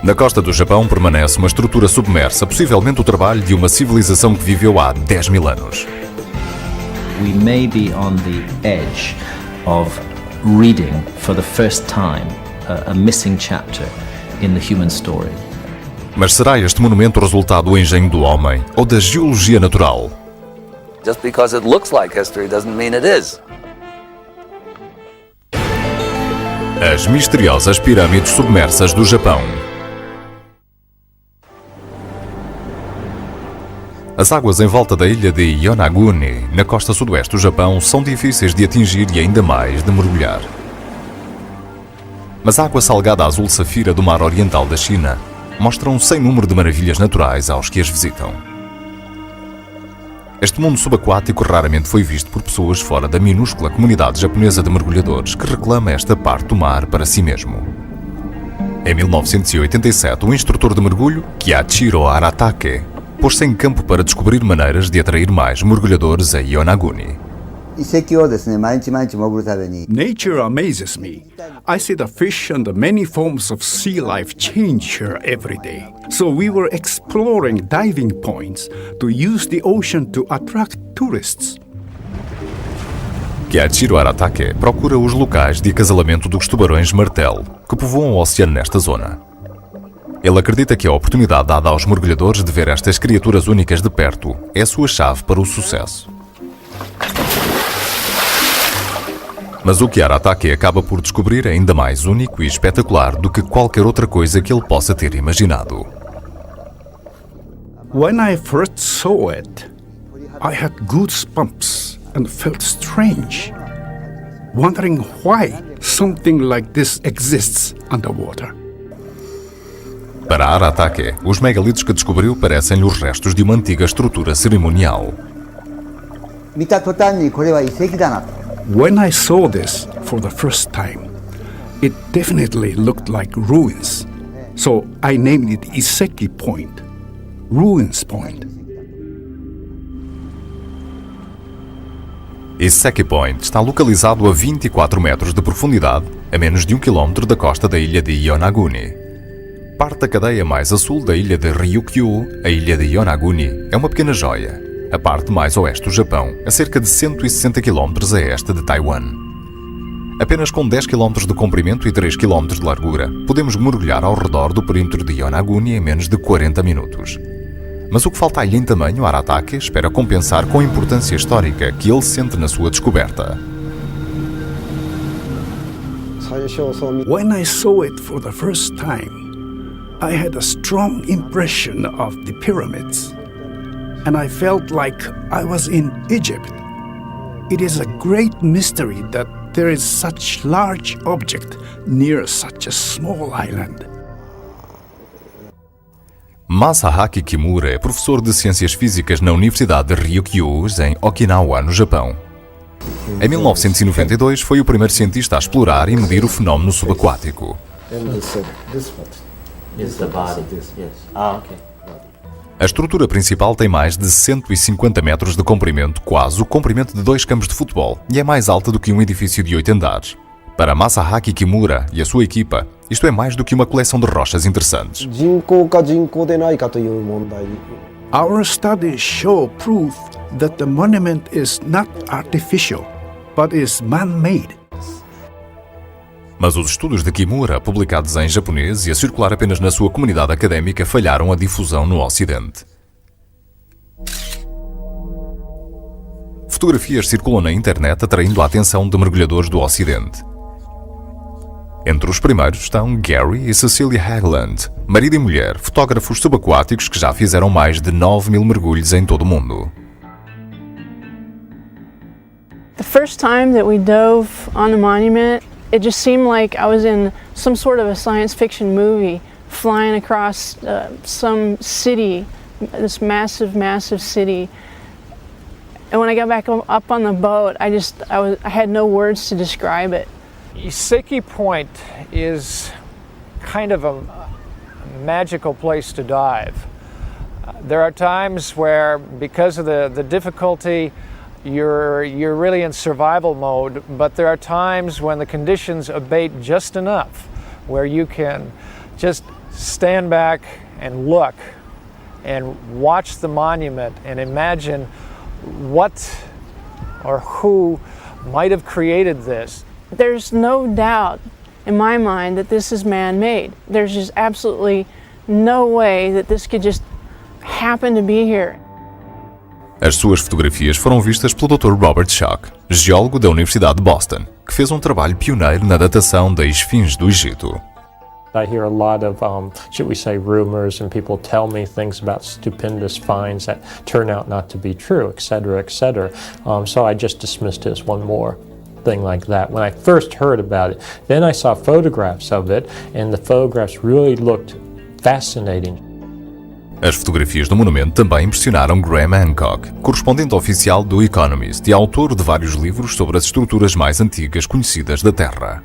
Na costa do Japão permanece uma estrutura submersa, possivelmente o trabalho de uma civilização que viveu há 10 mil anos. We may be on the edge of reading for the first time a missing chapter in the human story. Mas será este monumento o resultado do engenho do homem ou da geologia natural? Just because it looks like history doesn't mean it is. As misteriosas pirâmides submersas do Japão. As águas em volta da ilha de Yonaguni, na costa sudoeste do Japão, são difíceis de atingir e ainda mais de mergulhar. Mas a água salgada azul safira do mar oriental da China mostra um sem número de maravilhas naturais aos que as visitam. Este mundo subaquático raramente foi visto por pessoas fora da minúscula comunidade japonesa de mergulhadores que reclama esta parte do mar para si mesmo. Em 1987, o instrutor de mergulho, Kiichiro Aratake, pôs-se em campo para descobrir maneiras de atrair mais mergulhadores a Yonaguni. Nature amazes me. I see the fish and the many forms of sea life change here every day. So we were exploring diving points to use the ocean to attract tourists. Kiichiro Aratake procura os locais de acasalamento dos tubarões martelo, que povoam o oceano nesta zona. Ele acredita que a oportunidade dada aos mergulhadores de ver estas criaturas únicas de perto é a sua chave para o sucesso. Mas o que Aratake acaba por descobrir é ainda mais único e espetacular do que qualquer outra coisa que ele possa ter imaginado. When I first saw it, I had goosebumps and felt strange, wondering why something like this exists underwater. Para Aratake, os megalitos que descobriu parecem-lhe os restos de uma antiga estrutura cerimonial. When I saw this for the first time, it definitely looked like ruins. So I named it Iseki Point, Ruins Point. Iseki Point está localizado a 24 metros de profundidade, a menos de 1 km da costa da ilha de Yonaguni. Parte da cadeia mais a sul da ilha de Ryukyu, a ilha de Yonaguni, é uma pequena joia. A parte mais oeste do Japão, a cerca de 160 km a este de Taiwan. Apenas com 10 km de comprimento e 3 km de largura, podemos mergulhar ao redor do perímetro de Yonaguni em menos de 40 minutos. Mas o que falta a ilha em tamanho, Aratake espera compensar com a importância histórica que ele sente na sua descoberta. When I saw it for the first time, I had a strong impression of the pyramids, and I felt like I was in Egypt. It is a great mystery that there is such large object near such a small island. Masahaki Kimura é professor de Ciências Físicas na Universidade de Ryukyu, em Okinawa, no Japão. Em 1992, foi o primeiro cientista a explorar e medir o fenómeno subaquático. A estrutura principal tem mais de 150 metros de comprimento, quase o comprimento de 2 campos de futebol, e é mais alta do que um edifício de 8 andares. Para Masahaki Kimura e a sua equipa, isto é mais do que uma coleção de rochas interessantes. Our studies show proof that the monument is not artificial, but is man-made. Mas os estudos de Kimura, publicados em japonês e a circular apenas na sua comunidade académica, falharam a difusão no Ocidente. Fotografias circulam na internet atraindo a atenção de mergulhadores do Ocidente. Entre os primeiros estão Gary e Cecilia Haglund, marido e mulher, fotógrafos subaquáticos que já fizeram mais de 9.000 mergulhos em todo o mundo. The first time that we dove on the monument, it just seemed like I was in some sort of a science fiction movie, flying across some city, this massive, massive city. And when I got back up on the boat, I had no words to describe it. Iseki Point is kind of a magical place to dive. There are times where, because of the difficulty, you're really in survival mode, but there are times when the conditions abate just enough where you can just stand back and look and watch the monument and imagine what or who might have created this. There's no doubt in my mind that this is man-made. There's just absolutely no way that this could just happen to be here. As suas fotografias foram vistas pelo Dr. Robert Schoch, geólogo da Universidade de Boston, que fez um trabalho pioneiro na datação da esfinge do Egito. I hear a lot of, should we say, rumors, and people tell me things about stupendous finds that turn out not to be true, etc., etc. So I just dismissed it as one more thing like that. When I first heard about it, then I saw photographs of it, and the photographs really looked fascinating. As fotografias do monumento também impressionaram Graham Hancock, correspondente oficial do Economist e autor de vários livros sobre as estruturas mais antigas conhecidas da Terra.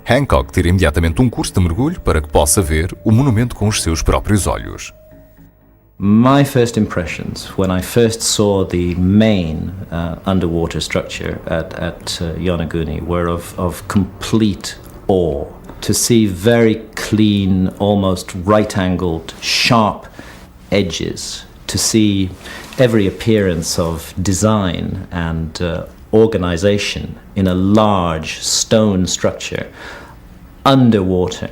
Hancock tira imediatamente um curso de mergulho para que possa ver o monumento com os seus próprios olhos. My first impressions when I first saw the main underwater structure at Yonaguni were of complete awe. To see very clean, almost right-angled, sharp edges, to see every appearance of design and organization in a large stone structure underwater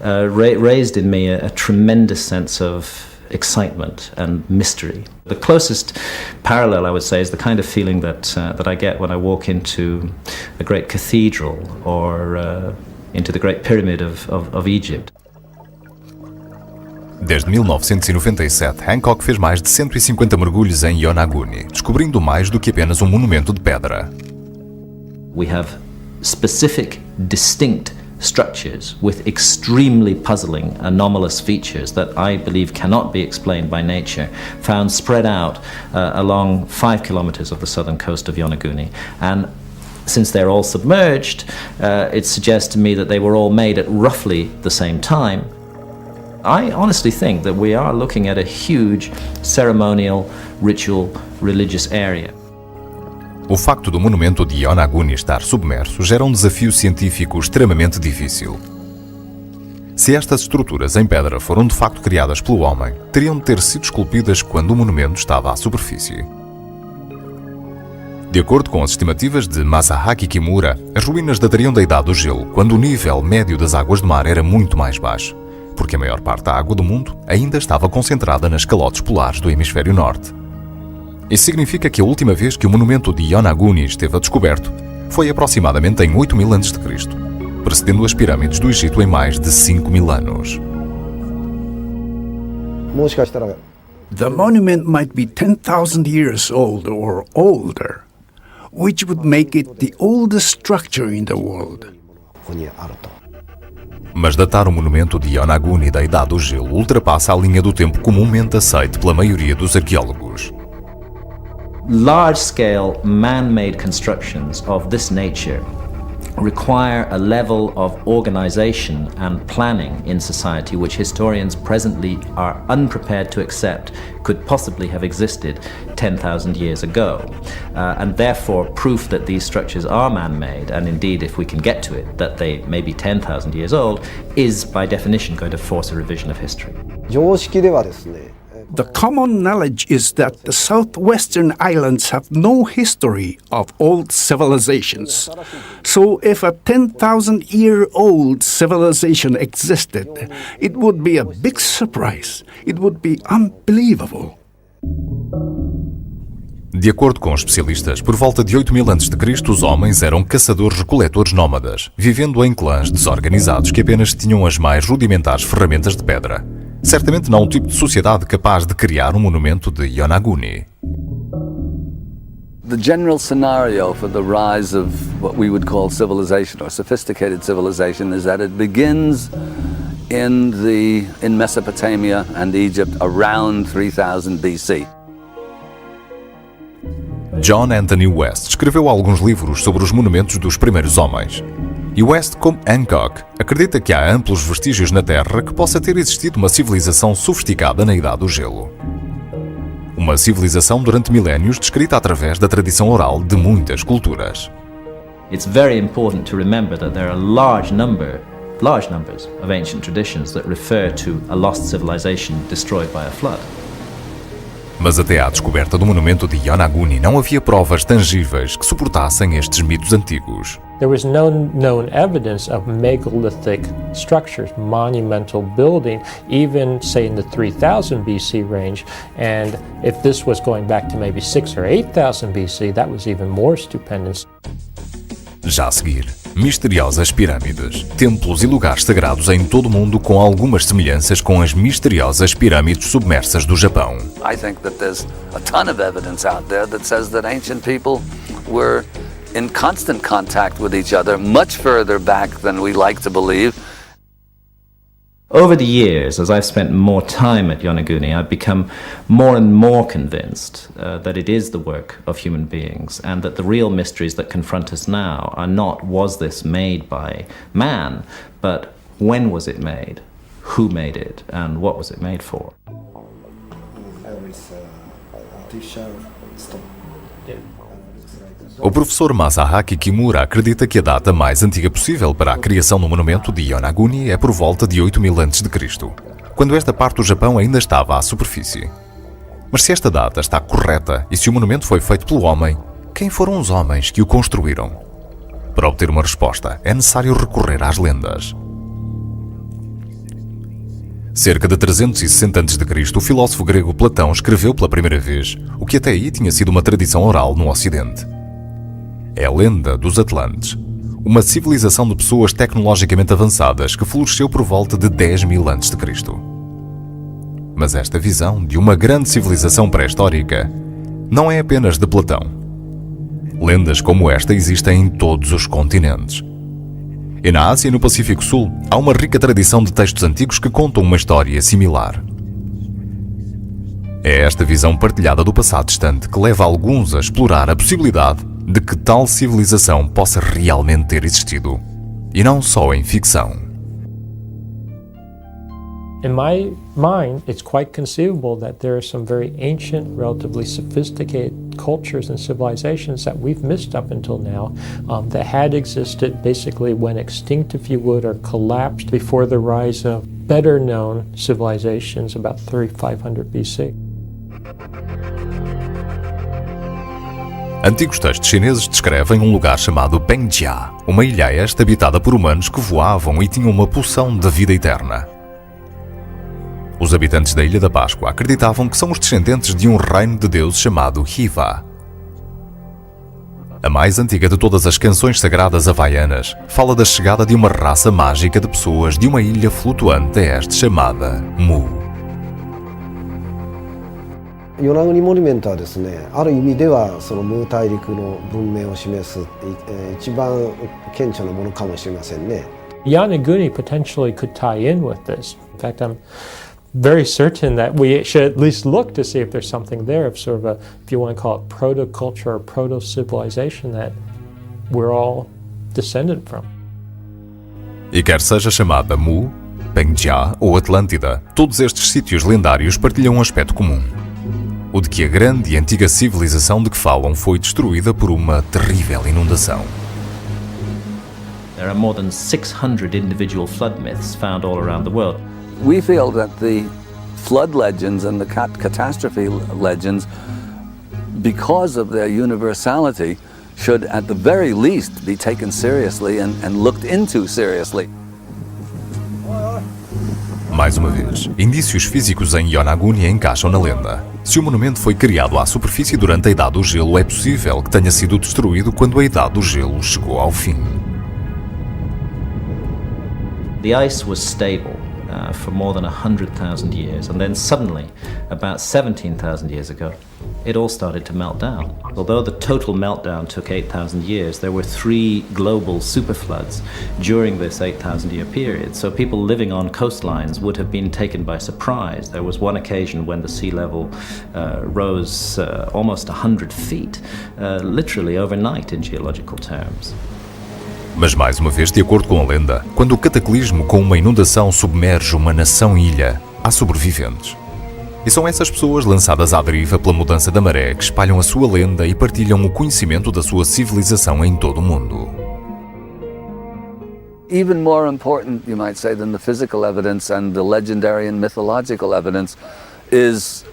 raised in me a tremendous sense of excitement and mystery. The closest parallel, I would say, is the kind of feeling that I get when I walk into a great cathedral or into the Great Pyramid of Egypt. Desde 1997, Hancock fez mais de 150 mergulhos em Yonaguni, descobrindo mais do que apenas um monumento de pedra. We have specific, distinct structures with extremely puzzling, anomalous features that I believe cannot be explained by nature, found spread out along 5 kilometers of the southern coast of Yonaguni. And since they're all submerged, it suggests to me that they were all made at roughly the same time. I honestly think that we are looking at a huge ceremonial, ritual, religious area. O facto do monumento de Yonaguni estar submerso gera um desafio científico extremamente difícil. Se estas estruturas em pedra foram de facto criadas pelo homem, teriam de ter sido esculpidas quando o monumento estava à superfície. De acordo com as estimativas de Masahaki Kimura, as ruínas datariam da Idade do Gelo, quando o nível médio das águas do mar era muito mais baixo, porque a maior parte da água do mundo ainda estava concentrada nas calotes polares do hemisfério norte. Isso significa que a última vez que o monumento de Yonaguni esteve descoberto foi aproximadamente em 8000 a.C., precedendo as pirâmides do Egito em mais de 5000 anos. The monument might be 10,000 years old or older, which would make it the oldest structure in the world. Mas datar o monumento de Yonaguni da Idade do Gelo ultrapassa a linha do tempo comumente aceite pela maioria dos arqueólogos. Large-scale man-made constructions of this nature require a level of organization and planning in society which historians presently are unprepared to accept could possibly have existed 10,000 years ago. And therefore, proof that these structures are man-made, and indeed, if we can get to it, that they may be 10,000 years old, is by definition going to force a revision of history. The common knowledge is that the southwestern islands have no history of old civilizations. So if a 10,000-year-old civilization existed, it would be a big surprise. It would be unbelievable. De acordo com especialistas, por volta de 8000 a.C., os homens eram caçadores-recoletores nómadas, vivendo em clãs desorganizados que apenas tinham as mais rudimentares ferramentas de pedra. Certamente não um tipo de sociedade capaz de criar um monumento de Yonaguni. The general scenario for the rise of what we would call civilization or sophisticated civilization is that it begins in Mesopotamia and Egypt around 3000 BC. John Anthony West escreveu alguns livros sobre os monumentos dos primeiros homens. E West, como Hancock, acredita que há amplos vestígios na Terra que possa ter existido uma civilização sofisticada na Idade do Gelo. Uma civilização durante milénios descrita através da tradição oral de muitas culturas. It's very important to remember that there are a large number large numbers of ancient traditions that refer to a lost civilization destroyed by a flood. Mas até à descoberta do monumento de Yonaguni não havia provas tangíveis que suportassem estes mitos antigos. There was no known evidence of megalithic structures, monumental building, even say in the 3000 BC range. And if this was going back to maybe 6,000 or 8,000 BC, that was even more stupendous. Já a seguir, misteriosas pirâmides, templos e lugares sagrados em todo o mundo com algumas semelhanças com as misteriosas pirâmides submersas do Japão. I think that there's a ton of evidence out there that says that ancient people were in constant contact with each other, much further back than we like to believe. Over the years, as I've spent more time at Yonaguni, I've become more and more convinced that it is the work of human beings, and that the real mysteries that confront us now are not, was this made by man, but when was it made, who made it, and what was it made for? O professor Masahaki Kimura acredita que a data mais antiga possível para a criação do monumento de Yonaguni é por volta de 8000 a.C., quando esta parte do Japão ainda estava à superfície. Mas se esta data está correta e se o monumento foi feito pelo homem, quem foram os homens que o construíram? Para obter uma resposta, é necessário recorrer às lendas. Cerca de 360 a.C., o filósofo grego Platão escreveu pela primeira vez o que até aí tinha sido uma tradição oral no Ocidente. É a lenda dos Atlantes, uma civilização de pessoas tecnologicamente avançadas que floresceu por volta de 10.000 a.C. Mas esta visão de uma grande civilização pré-histórica não é apenas de Platão. Lendas como esta existem em todos os continentes. E na Ásia e no Pacífico Sul há uma rica tradição de textos antigos que contam uma história similar. É esta visão partilhada do passado distante que leva alguns a explorar a possibilidade de que tal civilização possa realmente ter existido, e não só em ficção. In my mind, it's quite conceivable that there are some very ancient, relatively sophisticated cultures and civilizations that we've missed up until now that had existed basically when extinct, if you would, or collapsed before the rise of better known civilizations about 3500 BC. Antigos textos chineses descrevem um lugar chamado Bengjia, uma ilha a este habitada por humanos que voavam e tinham uma poção de vida eterna. Os habitantes da Ilha da Páscoa acreditavam que são os descendentes de um reino de deuses chamado Hiva. A mais antiga de todas as canções sagradas havaianas fala da chegada de uma raça mágica de pessoas de uma ilha flutuante a este chamada Mu. 与那国モニュメントはですね、ある意味ではそのムー大陸の文明を示す一番顕著なものかもしれませんね。Yonaguni potentially could tie in with this. In fact, I'm very certain that we should at least look to see if there's something there of sort of a, if you want to call it proto-culture or proto-civilization that we're all descended from. E quer seja chamada Mu, Bengjia ou Atlântida, todos estes sítios lendários partilham um aspecto comum. O de que a grande e antiga civilização de que falam foi destruída por uma terrível inundação. There are more than 600 individual flood myths found all around the world. We feel that the flood legends and the catastrophe legends, because of their universality, should at the very least be taken seriously and looked into seriously. Mais uma vez, indícios físicos em Yonaguni encaixam na lenda. Se o monumento foi criado à superfície durante a Idade do Gelo, é possível que tenha sido destruído quando a Idade do Gelo chegou ao fim. The ice was stable for more than 100,000 years, and then suddenly, about 17,000 years ago, it all started to melt down. Although the total meltdown took 8,000 years, there were 3 global superfloods during this 8,000-year period, so people living on coastlines would have been taken by surprise. There was one occasion when the sea level rose almost 100 feet, literally overnight in geological terms. Mas mais uma vez, de acordo com a lenda, quando o cataclismo com uma inundação submerge uma nação-ilha, há sobreviventes. E são essas pessoas lançadas à deriva pela mudança da maré que espalham a sua lenda e partilham o conhecimento da sua civilização em todo o mundo. even more important, you might say, than the physical evidence and the legendary and mythological evidence is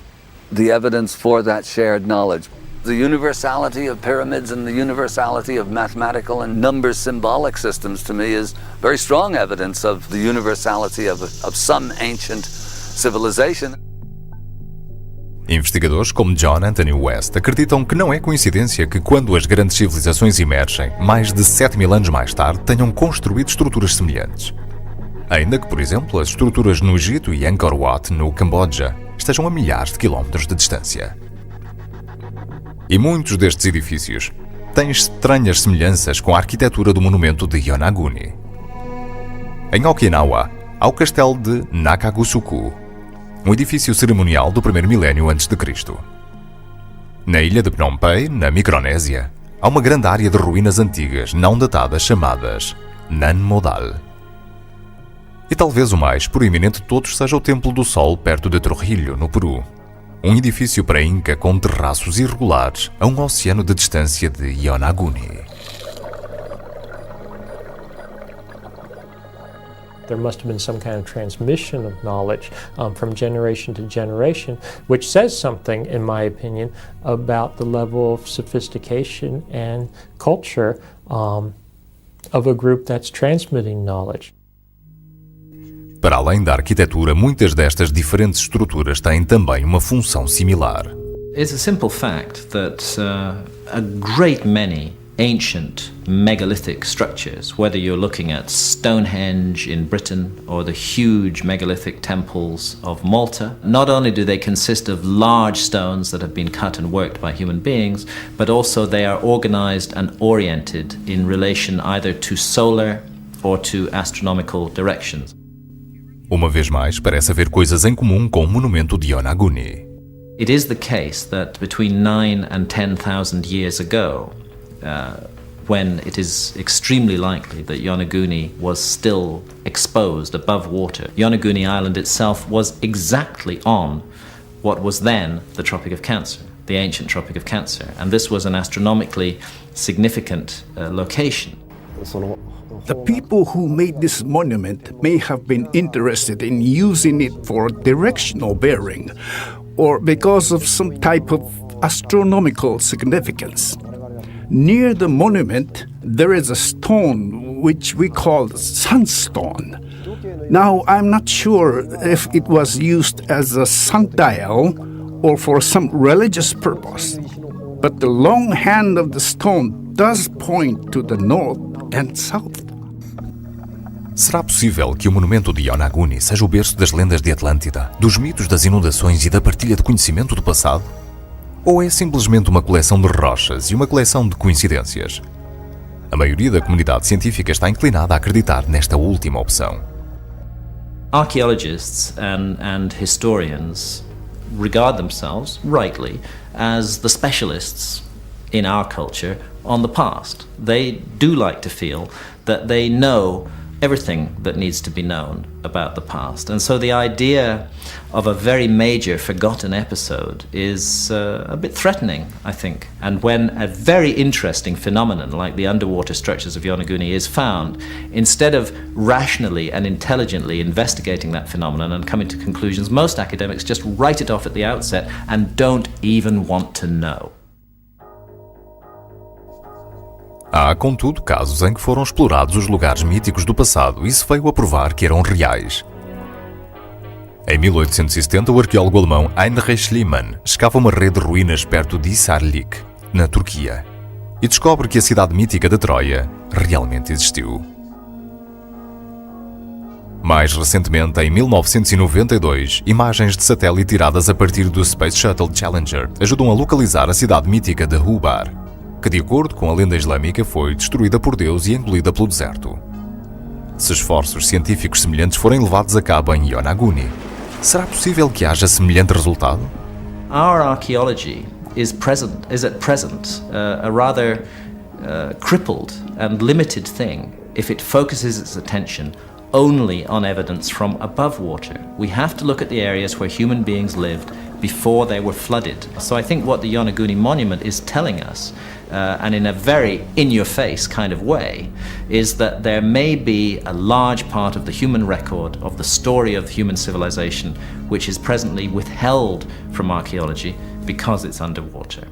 the evidence for that shared knowledge. The universality of pyramids and the universality of mathematical and number symbolic systems, to me, is very strong evidence of the universality of some ancient civilization. Investigadores como John Anthony West acreditam que não é coincidência que, quando as grandes civilizações emergem, mais de 7.000 anos mais tarde, tenham construído estruturas semelhantes. Ainda que, por exemplo, as estruturas no Egito e Angkor Wat, no Camboja, estejam a milhares de quilómetros de distância. E muitos destes edifícios têm estranhas semelhanças com a arquitetura do monumento de Yonaguni. Em Okinawa, há o castelo de Nakagusuku, um edifício cerimonial do primeiro milénio a.C. Na ilha de Phnom Penh, na Micronésia, há uma grande área de ruínas antigas não datadas chamadas Nan Modal. E talvez o mais proeminente de todos seja o Templo do Sol perto de Trujillo, no Peru. Um edifício pré-inca com terraços irregulares a um oceano de distância de Yonaguni. There must have been some kind of transmission of knowledge from generation to generation, which says something, in my opinion, about the level of sophistication and culture of a group that's transmitting knowledge. Para além da arquitetura, muitas destas diferentes estruturas têm também uma função similar. It's a simple fact that a great many ancient megalithic structures, whether you're looking at Stonehenge in Britain or the huge megalithic temples of Malta, not only do they consist of large stones that have been cut and worked by human beings, but also they are organized and oriented in relation either to solar or to astronomical directions. Uma vez mais, parece haver coisas em comum com o monumento de Yonaguni. It is the case that between 9 and 10,000 years ago, when it is extremely likely that Yonaguni was still exposed above water, Yonaguni Island itself was exactly on what was then the Tropic of Cancer, the ancient Tropic of Cancer, and this was an astronomically significant location. The people who made this monument may have been interested in using it for directional bearing or because of some type of astronomical significance. Near the monument, there is a stone which we call sunstone. Now, I'm not sure if it was used as a sundial or for some religious purpose, but the long hand of the stone does point to the north and south. Será possível que o monumento de Yonaguni seja o berço das lendas de Atlântida, dos mitos das inundações e da partilha de conhecimento do passado? Ou é simplesmente uma coleção de rochas e uma coleção de coincidências? A maioria da comunidade científica está inclinada a acreditar nesta última opção. Archaeologists and historians regard themselves, rightly, as the specialists in our culture on the past. They do like to feel that they know everything that needs to be known about the past. And so the idea of a very major forgotten episode is a bit threatening, I think. And when a very interesting phenomenon like the underwater structures of Yonaguni is found, instead of rationally and intelligently investigating that phenomenon and coming to conclusions, most academics just write it off at the outset and don't even want to know. Há, contudo, casos em que foram explorados os lugares míticos do passado e se veio a provar que eram reais. Em 1870, o arqueólogo alemão Heinrich Schliemann escava uma rede de ruínas perto de Hisarlik, na Turquia, e descobre que a cidade mítica de Troia realmente existiu. Mais recentemente, em 1992, imagens de satélite tiradas a partir do Space Shuttle Challenger ajudam a localizar a cidade mítica de Hubar, que, de acordo com a lenda islâmica, foi destruída por Deus e engolida pelo deserto. Se esforços científicos semelhantes forem levados a cabo em Yonaguni, será possível que haja semelhante resultado? Our archaeology is at present a rather crippled and limited thing if it focuses its attention only on evidence from above water. We have to look at the areas where human beings lived before they were flooded. So I think what the Yonaguni monument is telling us, and in a very in-your-face kind of way, is that there may be a large part of the human record, of the story of human civilization, which is presently withheld from archaeology because it's underwater.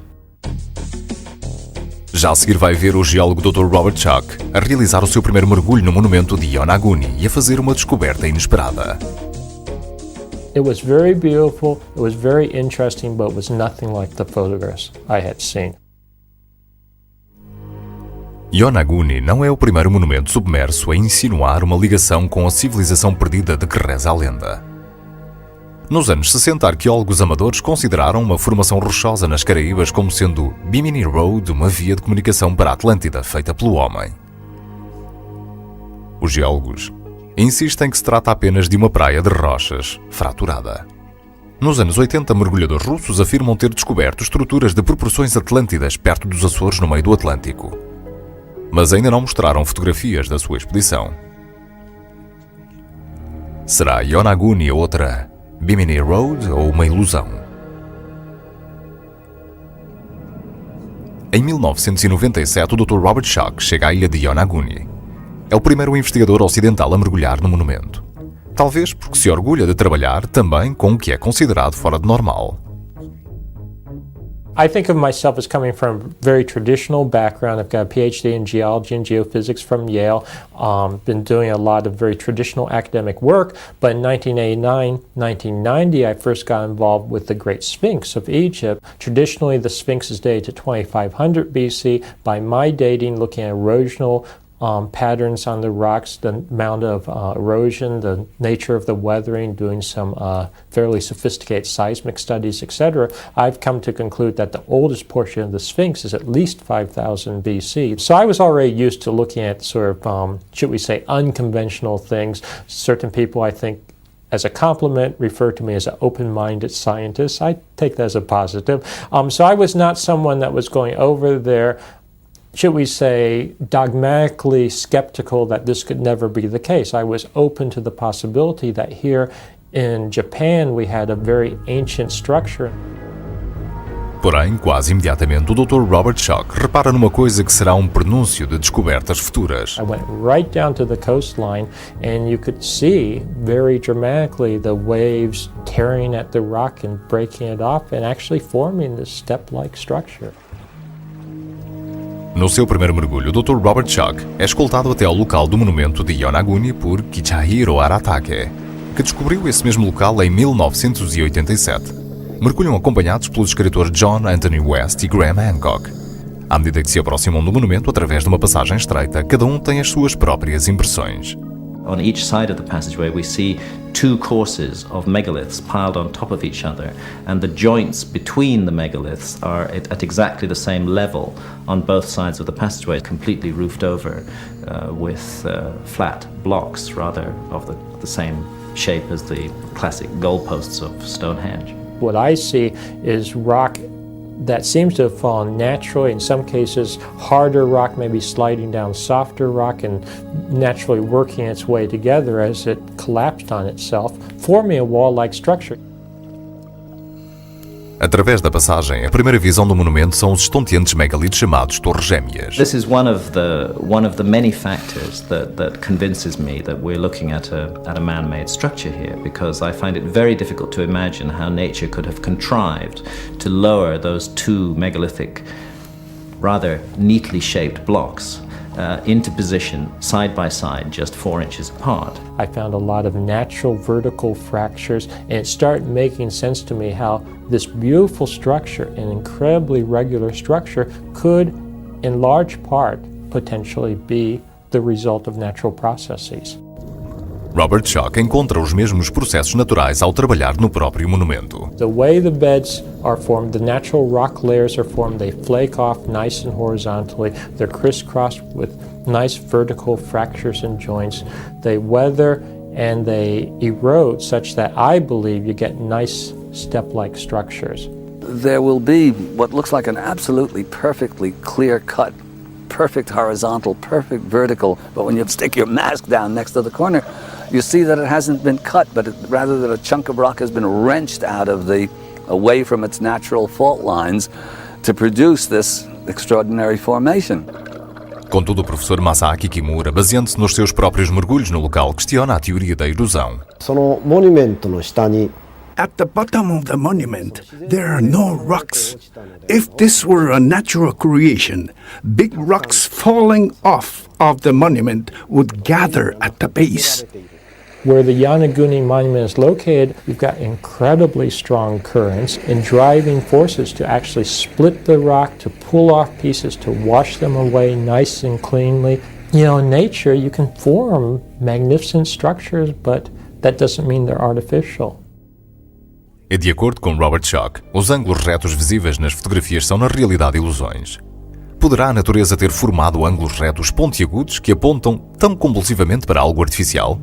Já a seguir vai ver o geólogo Dr. Robert Schoch a realizar o seu primeiro mergulho no monumento de Yonaguni e a fazer uma descoberta inesperada. It was very beautiful, it was very interesting, but it was nothing like the photographs I had seen. Yonaguni não é o primeiro monumento submerso a insinuar uma ligação com a civilização perdida de que reza a lenda. Nos anos 60, arqueólogos amadores consideraram uma formação rochosa nas Caraíbas como sendo Bimini Road uma via de comunicação para a Atlântida feita pelo homem. Os geólogos insistem que se trata apenas de uma praia de rochas fraturada. Nos anos 80, mergulhadores russos afirmam ter descoberto estruturas de proporções atlântidas perto dos Açores no meio do Atlântico. Mas ainda não mostraram fotografias da sua expedição. Será Yonaguni a outra Bimini Road ou uma ilusão? Em 1997, o Dr. Robert Schoch chega à ilha de Yonaguni. É o primeiro investigador ocidental a mergulhar no monumento. Talvez porque se orgulha de trabalhar também com o que é considerado fora de normal. I think of myself as coming from a very traditional background. I've got a PhD in geology and geophysics from Yale. Been doing a lot of very traditional academic work. But in 1989, 1990, I first got involved with the Great Sphinx of Egypt. Traditionally, the Sphinx is dated to 2500 BC. By my dating, looking at erosional patterns on the rocks, the amount of erosion, the nature of the weathering, doing some fairly sophisticated seismic studies, etc., I've come to conclude that the oldest portion of the Sphinx is at least 5000 BC. So I was already used to looking at sort of, should we say, unconventional things. Certain people, I think, as a compliment, refer to me as an open-minded scientist. I take that as a positive. So I was not someone that was going over there, should we say, dogmatically skeptical that this could never be the case. I was open to the possibility that here in Japan we had a very ancient structure. Porém, quase imediatamente, o Dr. Robert Schoch repara numa coisa que será um prenúncio de descobertas futuras. I went right down to the coastline and you could see very dramatically the waves tearing at the rock and breaking it off and actually forming this step-like structure. No seu primeiro mergulho, o Dr. Robert Schoch é escoltado até ao local do monumento de Yonaguni por Kichahiro Aratake, que descobriu esse mesmo local em 1987. Mergulham acompanhados pelos escritores John Anthony West e Graham Hancock. À medida que se aproximam do monumento através de uma passagem estreita, cada um tem as suas próprias impressões. On each side of the passageway we see two courses of megaliths piled on top of each other, and the joints between the megaliths are at exactly the same level on both sides of the passageway, completely roofed over with flat blocks rather of the same shape as the classic goalposts of Stonehenge. What I see is rock that seems to have fallen naturally. In some cases, harder rock may be sliding down softer rock and naturally working its way together as it collapsed on itself, forming a wall-like structure. Através da passagem, a primeira visão do monumento são os estonteantes megalitos chamados Torres Gêmeas. This is one of the many factors that convinces me that we're looking at a man-made structure here, because I find it very difficult to imagine how nature could have contrived to lower those two megalithic, rather neatly shaped blocks into position side by side, just 4 inches apart. I found a lot of natural vertical fractures, and it started making sense to me how this beautiful structure, an incredibly regular structure, could, in large part, potentially be the result of natural processes. Robert Schoch encontra os mesmos processos naturais ao trabalhar no próprio monumento. The way the beds are formed, the natural rock layers are formed, they flake off nice and horizontally, they're crisscrossed with nice vertical fractures and joints, they weather and they erode such that I believe you get nice step-like structures. There will be what looks like an absolutely perfectly clear-cut, perfect horizontal, perfect vertical, but when you stick your mask down next to the corner, you see that it hasn't been cut, but rather that a chunk of rock has been wrenched out of the away from its natural fault lines to produce this extraordinary formation. Contudo, o professor Masaaki Kimura, baseando-se nos seus próprios mergulhos no local, questiona a teoria da erosão. そのモニュメントの下に At the bottom of the monument, there are no rocks. If this were a natural creation, big rocks falling off of the monument would gather at the base. Where the Yonaguni Monument is located, you've got incredibly strong currents and driving forces to actually split the rock, to pull off pieces, to wash them away nice and cleanly. You know, in nature, you can form magnificent structures, but that doesn't mean they're artificial. E de acordo com Robert Schoch, os ângulos retos visíveis nas fotografias são na realidade ilusões. Poderá a natureza ter formado ângulos retos pontiagudos que apontam tão compulsivamente para algo artificial?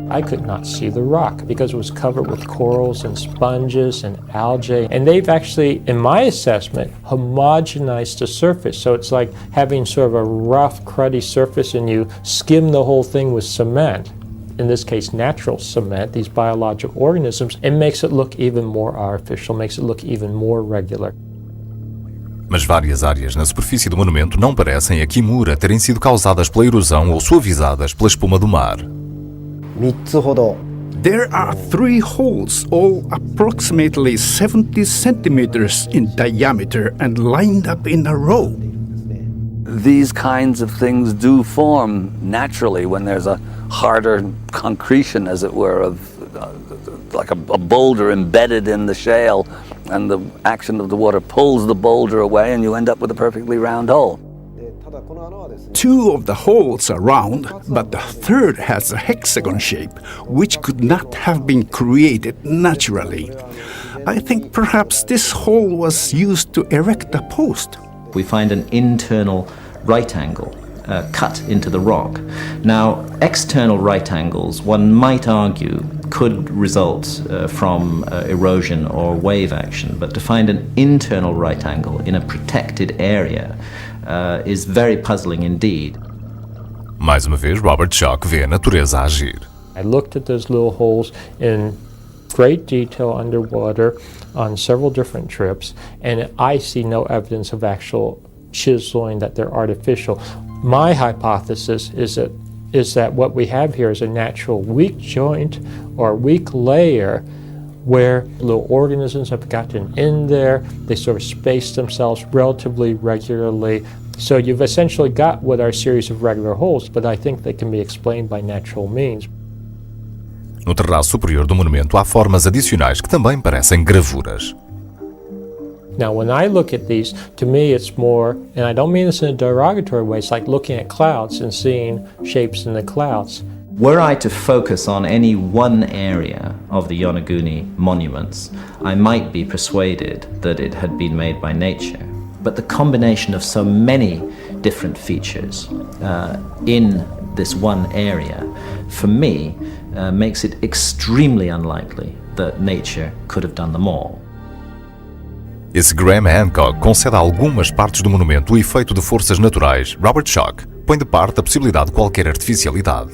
I could not see the rock because it was covered with corals and sponges and algae. And they've actually, in my assessment, homogenized the surface. So it's like having sort of a rough, cruddy surface and you skim the whole thing with cement. In this case, natural cement, these biological organisms. It makes it look even more artificial, makes it look even more regular. Mas várias áreas na superfície do monumento não parecem a Kimura terem sido causadas pela erosão ou suavizadas pela espuma do mar. 3つほど There are 3 holes, all approximately 70 centimeters in diameter and lined up in a row. These kinds of things do form naturally when there's a harder concretion, as it were, of like a boulder embedded in the shale, and the action of the water pulls the boulder away and you end up with a perfectly round hole. 2 of the holes are round, but the third has a hexagon shape, which could not have been created naturally. I think perhaps this hole was used to erect a post. We find an internal right angle cut into the rock. Now, external right angles, one might argue, could result from erosion or wave action, but to find an internal right angle in a protected area is very puzzling indeed. Mais uma vez, Robert Schoch vê a natureza a agir. I looked at those little holes in great detail underwater on several different trips, and I see no evidence of actual chiseling, that they're artificial. My hypothesis is that what we have here is a natural weak joint or weak layer where little organisms have gotten in there, they sort of space themselves relatively regularly. So you've essentially got what are a series of regular holes, but I think they can be explained by natural means. No terraço superior do monumento há formas adicionais que também parecem gravuras. Now, when I look at these, to me it's more, and I don't mean this in a derogatory way, it's like looking at clouds and seeing shapes in the clouds. Were I to focus on any one area of the Yonaguni monuments, I might be persuaded that it had been made by nature. But the combination of so many different features in this one area, for me, makes it extremely unlikely that nature could have done them all. Esse Graham Hancock concede a algumas partes do monumento o efeito de forças naturais. Robert Schoch põe de parte a possibilidade de qualquer artificialidade.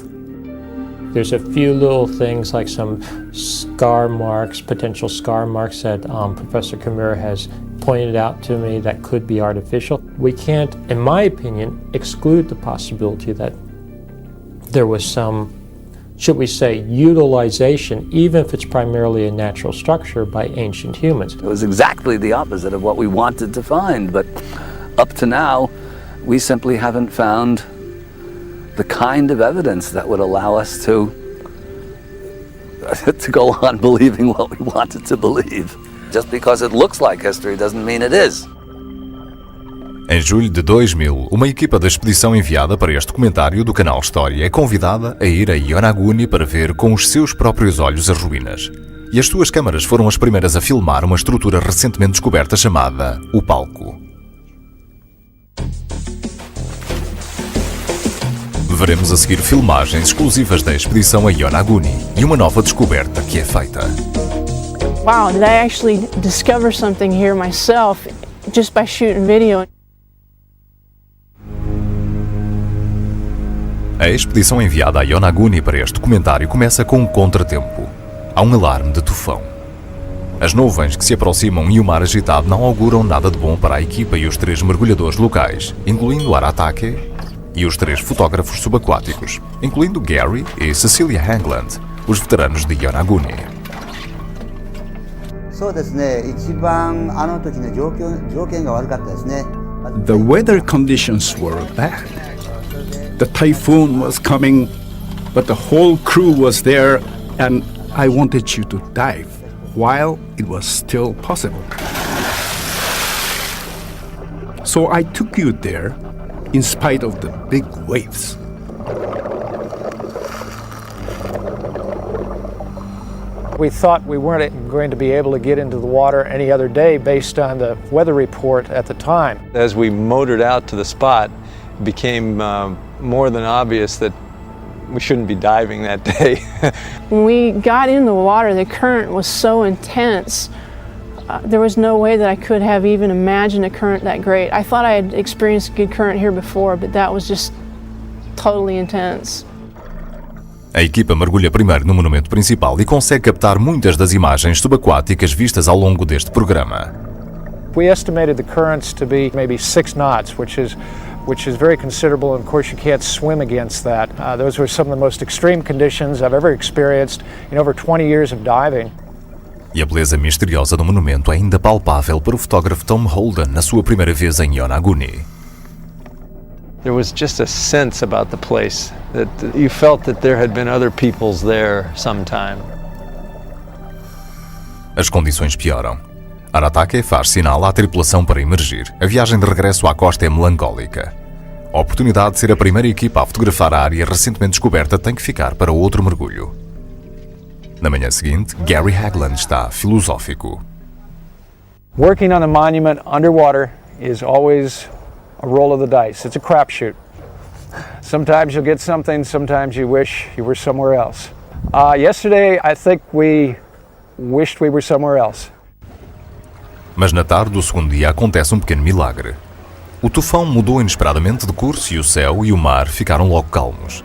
There's a few little things like some scar marks, potential scar marks that Professor Kimura has pointed out to me that could be artificial. We can't, in my opinion, exclude the possibility that there was some, should we say, utilization, even if it's primarily a natural structure, by ancient humans. It was exactly the opposite of what we wanted to find, but up to now, we simply haven't found the kind of evidence that would allow us to go on believing what we wanted to believe. Just because it looks like history doesn't mean it is. Em julho de 2000, uma equipa da expedição enviada para este documentário do canal História é convidada a ir a Yonaguni para ver com os seus próprios olhos as ruínas. E as suas câmaras foram as primeiras a filmar uma estrutura recentemente descoberta chamada o Palco. Veremos a seguir filmagens exclusivas da expedição a Yonaguni e uma nova descoberta que é feita. Wow, did I actually discover something here myself just by shooting video? A expedição enviada a Yonaguni para este documentário começa com um contratempo. Há um alarme de tufão. As nuvens que se aproximam e o mar agitado não auguram nada de bom para a equipa e os 3 mergulhadores locais, incluindo Aratake e os 3 fotógrafos subaquáticos, incluindo Gary e Cecilia Hangland, os veteranos de Yonaguni. The weather conditions were bad. The typhoon was coming, but the whole crew was there, and I wanted you to dive while it was still possible. So I took you there in spite of the big waves. We thought we weren't going to be able to get into the water any other day based on the weather report at the time. As we motored out to the spot, it became more than obvious that we shouldn't be diving that day. When we got in the water, the current was so intense. There was no way that I could have even imagined a current that great. I thought I had experienced a good current here before, but that was just totally intense. A equipa mergulha primeiro no monumento principal e consegue captar muitas das imagens subaquáticas vistas ao longo deste programa. We estimated the currents to be maybe 6 knots, which is very considerable, and of course you can't swim against that. Those were some of the most extreme conditions I've ever experienced in over 20 years of diving. E a beleza misteriosa do monumento é ainda palpável para o fotógrafo Tom Holden na sua primeira vez em Yonaguni. There was just a sense about the place that you felt that there had been other peoples there sometime. As condições pioram. Aratake faz sinal à tripulação para emergir. A viagem de regresso à costa é melancólica. A oportunidade de ser a primeira equipa a fotografar a área recentemente descoberta tem que ficar para outro mergulho. Na manhã seguinte, Gary Hagland está filosófico. Working on a monument underwater is always a roll of the dice. It's a crapshoot. Sometimes you'll get something, sometimes you wish you were somewhere else. Yesterday, I think we wished we were somewhere else. Mas na tarde do segundo dia acontece um pequeno milagre. O tufão mudou inesperadamente de curso e o céu e o mar ficaram logo calmos.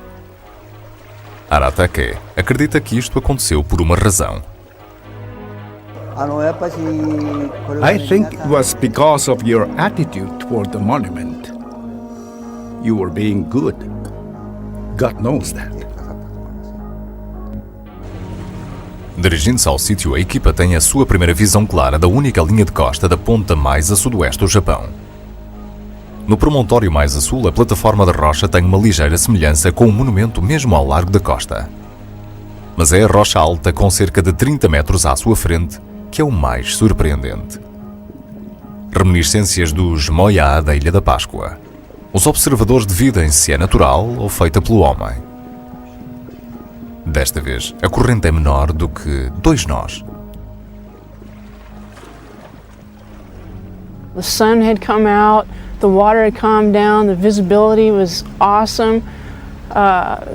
Aratake acredita que isto aconteceu por uma razão. I think it was because of your attitude toward the monument. You were being good. God knows that. Dirigindo-se ao sítio, a equipa tem a sua primeira visão clara da única linha de costa da ponta mais a sudoeste do Japão. No promontório mais a sul, a plataforma de rocha tem uma ligeira semelhança com o monumento mesmo ao largo da costa. Mas é a rocha alta com cerca de 30 metros à sua frente que é o mais surpreendente. Reminiscências dos Moia da Ilha da Páscoa. Os observadores dividem se é natural ou feita pelo homem. Desta vez, a corrente é menor do que 2 nós. The sun had come out, the water had calmed down, the visibility was awesome.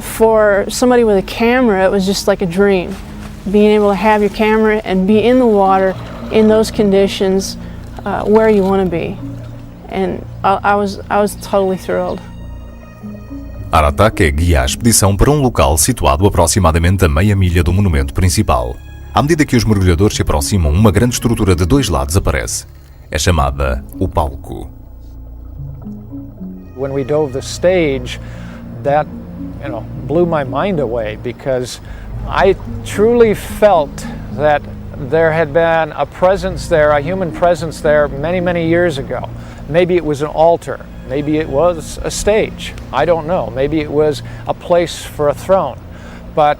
For somebody with a camera, it was just like a dream. Being able to have your camera and be in the water in those conditions where you want to be. And I was totally thrilled. Aratake guia a expedição para um local situado aproximadamente a meia milha do monumento principal. À medida que os mergulhadores se aproximam, uma grande estrutura de 2 lados aparece. É chamada o palco. When we dove the stage, that blew my mind away because I truly felt that there had been a presence there, a human presence there many, many years ago. Maybe it was an altar. Maybe it was a stage. I don't know. Maybe it was a place for a throne. But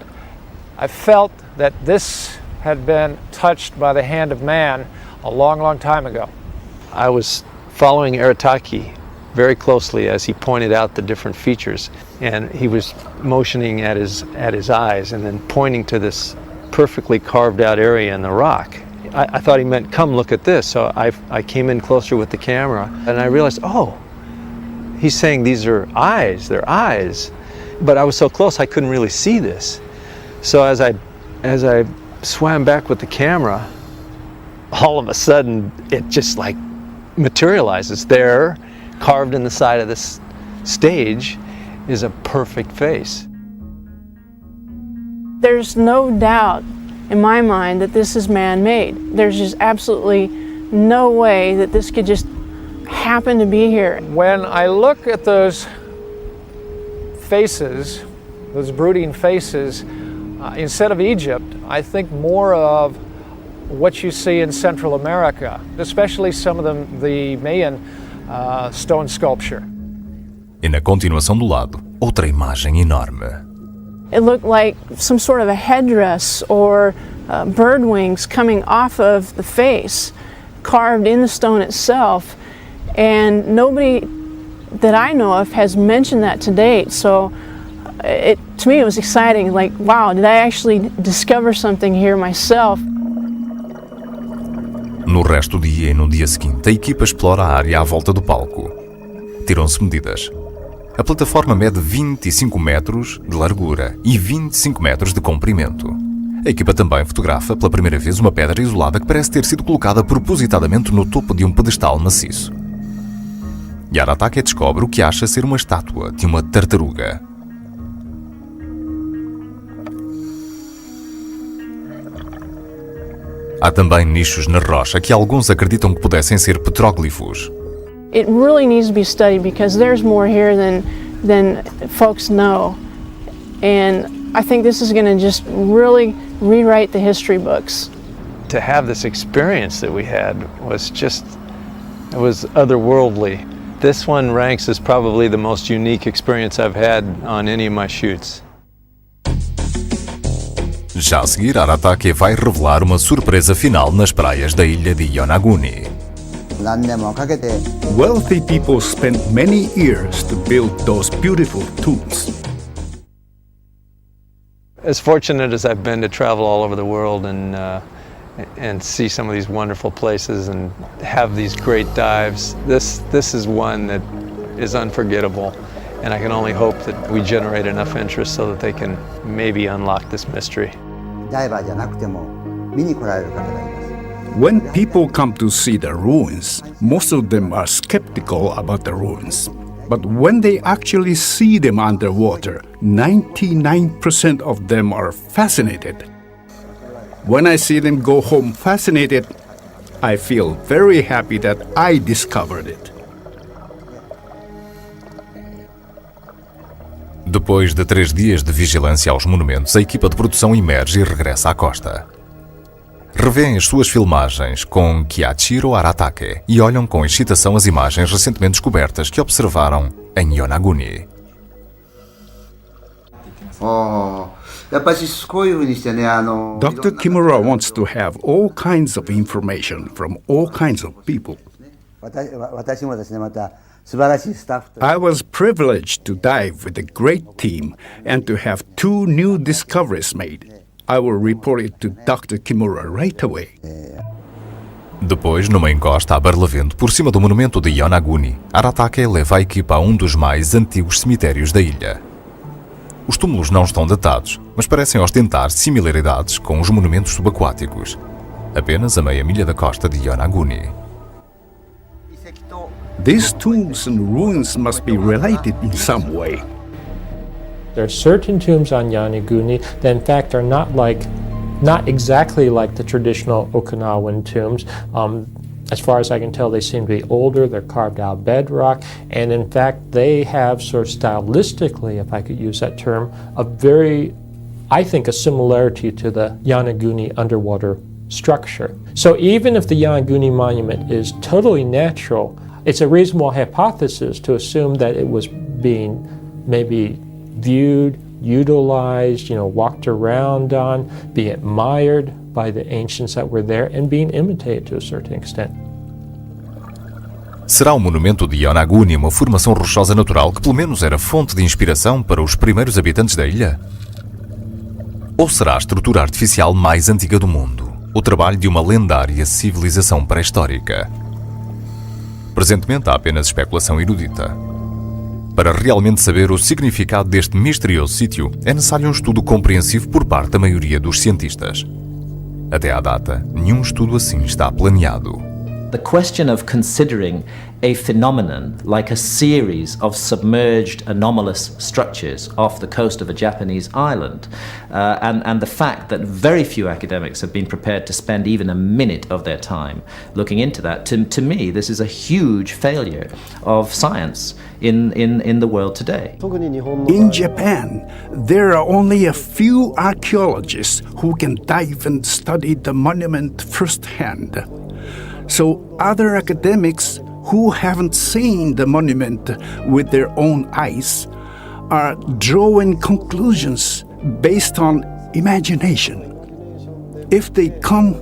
I felt that this had been touched by the hand of man a long, long time ago. I was following Aratake very closely as he pointed out the different features, and he was motioning at his eyes and then pointing to this perfectly carved out area in the rock. I thought he meant, come look at this, so I came in closer with the camera and I realized, oh, he's saying these are eyes, they're eyes. But I was so close I couldn't really see this. So as I swam back with the camera, all of a sudden it just like materializes. There, carved in the side of this stage, is a perfect face. There's no doubt in my mind, that this is man-made. There's just absolutely no way that this could just happen to be here. When I look at those faces, those brooding faces, instead of Egypt, I think more of what you see in Central America, especially some of the Mayan stone sculpture. E na continuação do lado, outra imagem enorme. It looked like some sort of a headdress or bird wings coming off of the face, carved in the stone itself, and nobody that I know of has mentioned that to date. So to me it was exciting, like, wow, did I actually discover something here myself? No resto do dia e no dia seguinte, a equipa explora a área à volta do palco. Tiram-se medidas. A plataforma mede 25 metros de largura e 25 metros de comprimento. A equipa também fotografa pela primeira vez uma pedra isolada que parece ter sido colocada propositadamente no topo de um pedestal maciço. E Aratake descobre o que acha ser uma estátua de uma tartaruga. Há também nichos na rocha que alguns acreditam que pudessem ser petróglifos. It really needs to be studied because there's more here than folks know. And I think this is going to just really rewrite the history books. To have this experience that we had was just, it was otherworldly. This one ranks as probably the most unique experience I've had on any of my shoots. Já a seguir, Aratake vai revelar uma surpresa final nas praias da ilha de Yonaguni. Wealthy people spent many years to build those beautiful tombs. As fortunate as I've been to travel all over the world and see some of these wonderful places and have these great dives, this is one that is unforgettable, and I can only hope that we generate enough interest so that they can maybe unlock this mystery. When people come to see the ruins, most of them are skeptical about the ruins. But when they actually see them underwater, 99% of them are fascinated. When I see them go home fascinated, I feel very happy that I discovered it. Depois de 3 dias de vigilância aos monumentos, a equipa de produção emerge e regressa à costa. Revêem as suas filmagens com Kiichiro Aratake e olham com excitação as imagens recentemente descobertas que observaram em Yonaguni. Dr. Kimura wants to have all kinds of information from all kinds of people. I was privileged to dive with a great team and to have 2 new discoveries made. I will report it to Dr. Kimura right away. Depois, numa encosta a barlavento por cima do monumento de Yonaguni, Aratake leva a equipa a um dos mais antigos cemitérios da ilha. Os túmulos não estão datados, mas parecem ostentar similaridades com os monumentos subaquáticos, apenas a meia milha da costa de Yonaguni. These tombs and ruins must be related in some way. There are certain tombs on Yonaguni that in fact are not exactly like the traditional Okinawan tombs. As far as I can tell, they seem to be older, they're carved out of bedrock, and in fact they have sort of stylistically, if I could use that term, I think a similarity to the Yonaguni underwater structure. So even if the Yonaguni monument is totally natural, it's a reasonable hypothesis to assume that it was being maybe viewed, utilized, walked around on, being admired by the ancients that were there, and being imitated to a certain extent. Será o monumento de Yonaguni uma formação rochosa natural que pelo menos era fonte de inspiração para os primeiros habitantes da ilha? Ou será a estrutura artificial mais antiga do mundo, o trabalho de uma lendária civilização pré-histórica? Presentemente há apenas especulação erudita. Para realmente saber o significado deste misterioso sítio, é necessário um estudo compreensivo por parte da maioria dos cientistas. Até à data, nenhum estudo assim está planeado. The question of considering a phenomenon like a series of submerged anomalous structures off the coast of a Japanese island, and the fact that very few academics have been prepared to spend even a minute of their time looking into that, to me, this is a huge failure of science in the world today. In Japan, there are only a few archaeologists who can dive and study the monument firsthand. So other academics who haven't seen the monument with their own eyes are drawing conclusions based on imagination. If they come,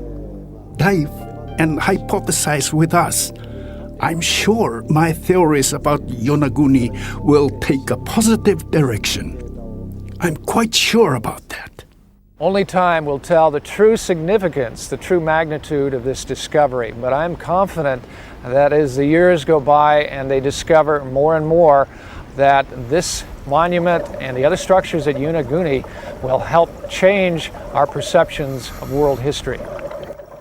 dive, and hypothesize with us, I'm sure my theories about Yonaguni will take a positive direction. I'm quite sure about that. Only time will tell the true significance, the true magnitude of this discovery, but I'm confident that as the years go by and they discover more and more, that this monument and the other structures at Yonaguni will help change our perceptions of world history.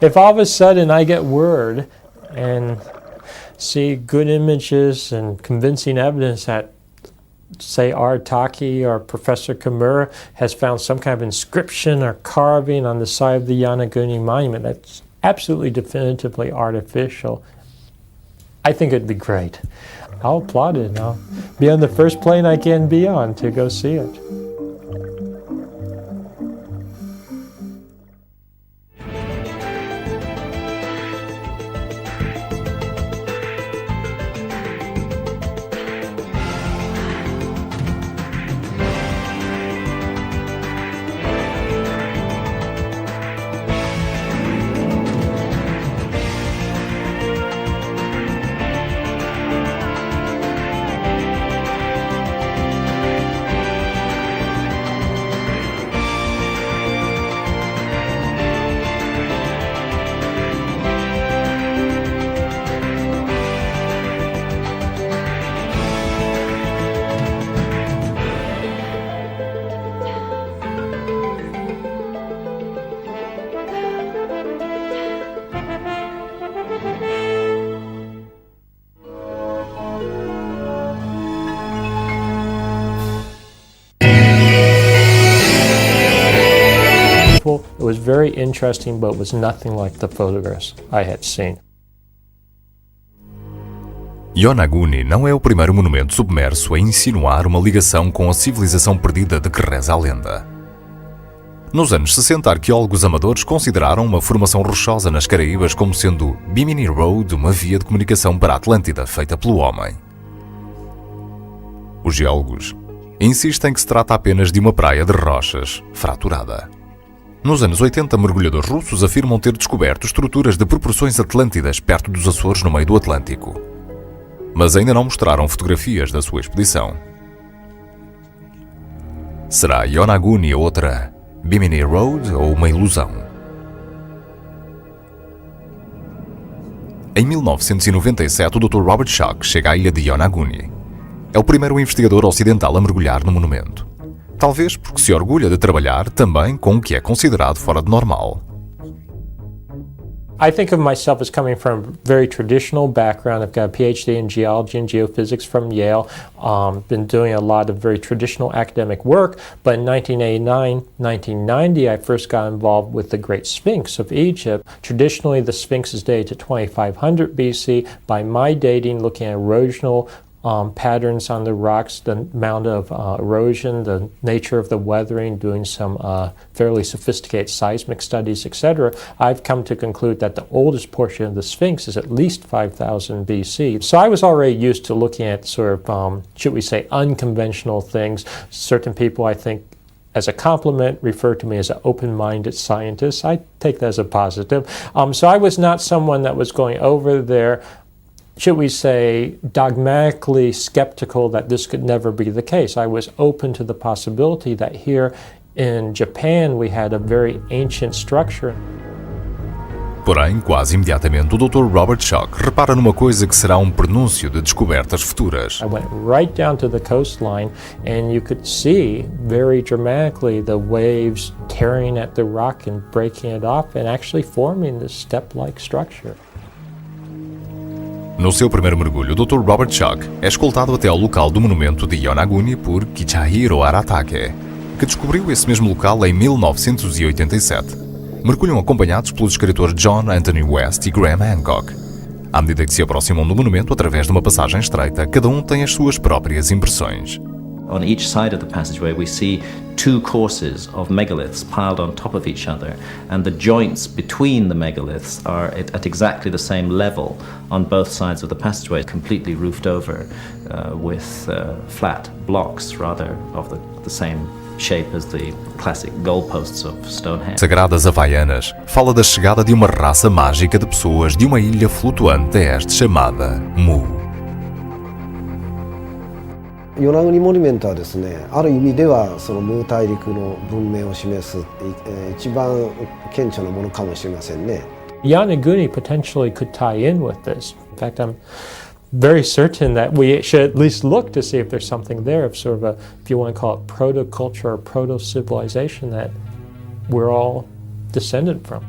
If all of a sudden I get word and see good images and convincing evidence that, say, Arataki or Professor Kimura has found some kind of inscription or carving on the side of the Yonaguni monument that's absolutely definitively artificial, I think it'd be great. I'll applaud it and I'll be on the first plane I can be on to go see it. It was very interesting, but it was nothing like the photographs I had seen. Yonaguni não é o primeiro monumento submerso a insinuar uma ligação com a civilização perdida de que reza a lenda. Nos anos 60, arqueólogos amadores consideraram uma formação rochosa nas Caraíbas como sendo Bimini Road, uma via de comunicação para a Atlântida feita pelo homem. Os geólogos insistem que se trata apenas de uma praia de rochas fraturada. Nos anos 80, mergulhadores russos afirmam ter descoberto estruturas de proporções atlântidas perto dos Açores no meio do Atlântico. Mas ainda não mostraram fotografias da sua expedição. Será Yonaguni outra Bimini Road ou uma ilusão? Em 1997, o Dr. Robert Schoch chega à ilha de Yonaguni. É o primeiro investigador ocidental a mergulhar no monumento. Talvez porque se orgulha de trabalhar também com o que é considerado fora de normal. I think of myself as coming from a very traditional background. I've got a PhD in geology and geophysics from Yale. Been doing a lot of very traditional academic work. But in 1989, 1990, I first got involved with the Great Sphinx of Egypt. Traditionally, the Sphinx is dated to 2500 BC. By my dating, looking at erosional patterns on the rocks, the amount of erosion, the nature of the weathering, doing some fairly sophisticated seismic studies, etc., I've come to conclude that the oldest portion of the Sphinx is at least 5000 BC. So I was already used to looking at sort of, should we say, unconventional things. Certain people, I think, as a compliment, refer to me as an open-minded scientist. I take that as a positive. So I was not someone that was going over there, should we say, dogmatically skeptical that this could never be the case. I was open to the possibility that here in Japan we had a very ancient structure. Porém, quase imediatamente, o Dr. Robert Schoch repara numa coisa que será um prenúncio de descobertas futuras. I went right down to the coastline and you could see very dramatically the waves tearing at the rock and breaking it off and actually forming this step-like structure. No seu primeiro mergulho, o Dr. Robert Schoch é escoltado até ao local do monumento de Yonaguni por Kichihiro Aratake, que descobriu esse mesmo local em 1987. Mergulham acompanhados pelos escritores John Anthony West e Graham Hancock. À medida que se aproximam do monumento através de uma passagem estreita, cada um tem as suas próprias impressões. On each side of the passageway we see two courses of megaliths piled on top of each other, and the joints between the megaliths are at exactly the same level on both sides of the passageway, completely roofed over with flat blocks rather of the same shape as the classic goalposts of Stonehenge. Sagradas Havaianas fala da chegada de uma raça mágica de pessoas de uma ilha flutuante a este chamada Mu. 与那国モニュメントはですね、ある意味ではそのムー大陸の文明を示す一番顕著なものかもしれませんね。Yonaguni potentially could tie in with this. In fact, I'm very certain that we should at least look to see if there's something there of sort of a, if you want to call it proto-culture or proto-civilization that we're all descended from.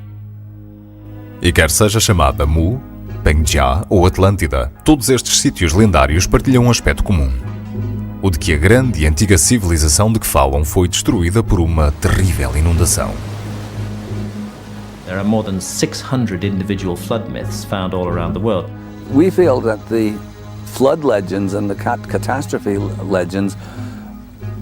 E quer seja chamada Mu, Pengjia ou Atlântida, todos estes sítios lendários partilham um aspecto comum. O de que a grande e antiga civilização de que falam foi destruída por uma terrível inundação. There are more than 600 individual flood myths found all around the world. We feel that the flood legends and the catastrophe legends,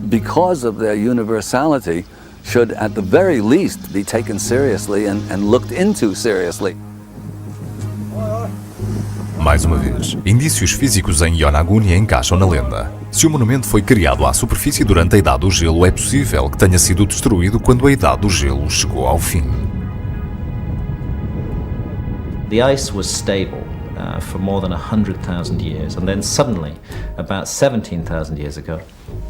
because of their universality, should at the very least be taken seriously and looked into seriously. Mais uma vez, indícios físicos em Yonaguni encaixam na lenda. Se o monumento foi criado à superfície durante a Idade do Gelo, é possível que tenha sido destruído quando a Idade do Gelo chegou ao fim. The ice was stable for more than 100,000 years, and then suddenly, about 17,000 years ago,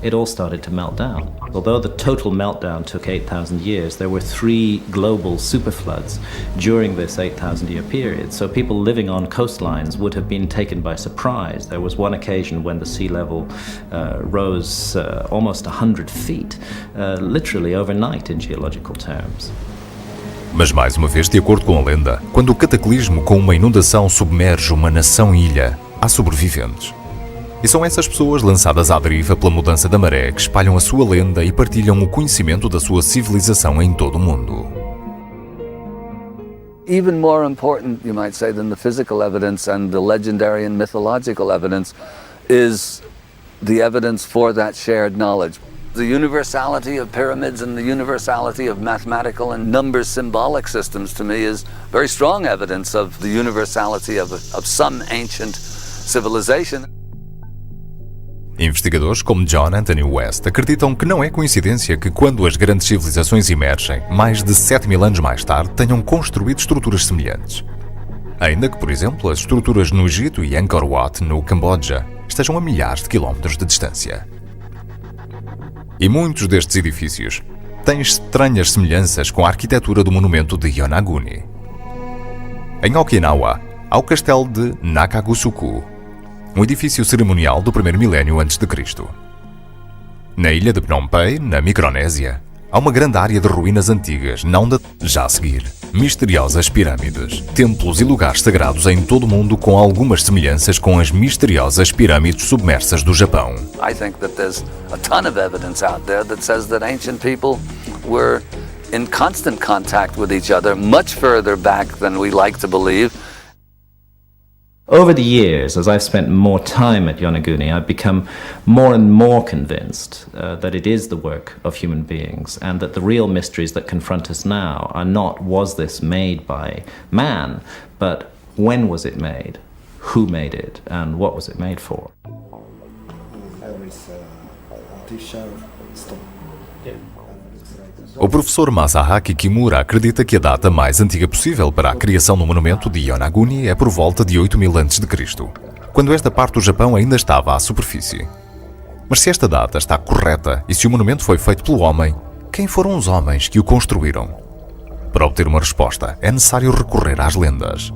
it all started to melt down. Although the total meltdown took 8,000 years, there were 3 global superfloods during this 8,000-year period, so people living on coastlines would have been taken by surprise. There was one occasion when the sea level rose almost 100 feet, literally overnight in geological terms. Mas mais uma vez, de acordo com a lenda, quando o cataclismo com uma inundação submerge uma nação-ilha, há sobreviventes. E são essas pessoas lançadas à deriva pela mudança da maré que espalham a sua lenda e partilham o conhecimento da sua civilização em todo o mundo. Even more important, you might say, than the physical evidence and the legendary and mythological evidence is the evidence for that shared knowledge. The universality of pyramids and the universality of mathematical and number symbolic systems, to me, is very strong evidence of the universality of some ancient civilization. Investigadores como John Anthony West acreditam que não é coincidência que, quando as grandes civilizações emergem, mais de 7.000 anos mais tarde, tenham construído estruturas semelhantes. Ainda que, por exemplo, as estruturas no Egito e Angkor Wat, no Camboja, estejam a milhares de quilómetros de distância. E muitos destes edifícios têm estranhas semelhanças com a arquitetura do monumento de Yonaguni. Em Okinawa, há o castelo de Nakagusuku, um edifício cerimonial do primeiro milénio a.C. Na ilha de Phnom Penh, na Micronésia, há uma grande área de ruínas antigas, já a seguir, misteriosas pirâmides, templos e lugares sagrados em todo o mundo com algumas semelhanças com as misteriosas pirâmides submersas do Japão. I think that there's a ton of evidence out there that says that ancient people were in constant contact with each other, much further back than we like to believe. Over the years, as I've spent more time at Yonaguni, I've become more and more convinced that it is the work of human beings, and that the real mysteries that confront us now are not, was this made by man, but when was it made, who made it, and what was it made for? O professor Masahaki Kimura acredita que a data mais antiga possível para a criação do monumento de Yonaguni é por volta de 8.000 a.C., quando esta parte do Japão ainda estava à superfície. Mas se esta data está correta e se o monumento foi feito pelo homem, quem foram os homens que o construíram? Para obter uma resposta, é necessário recorrer às lendas.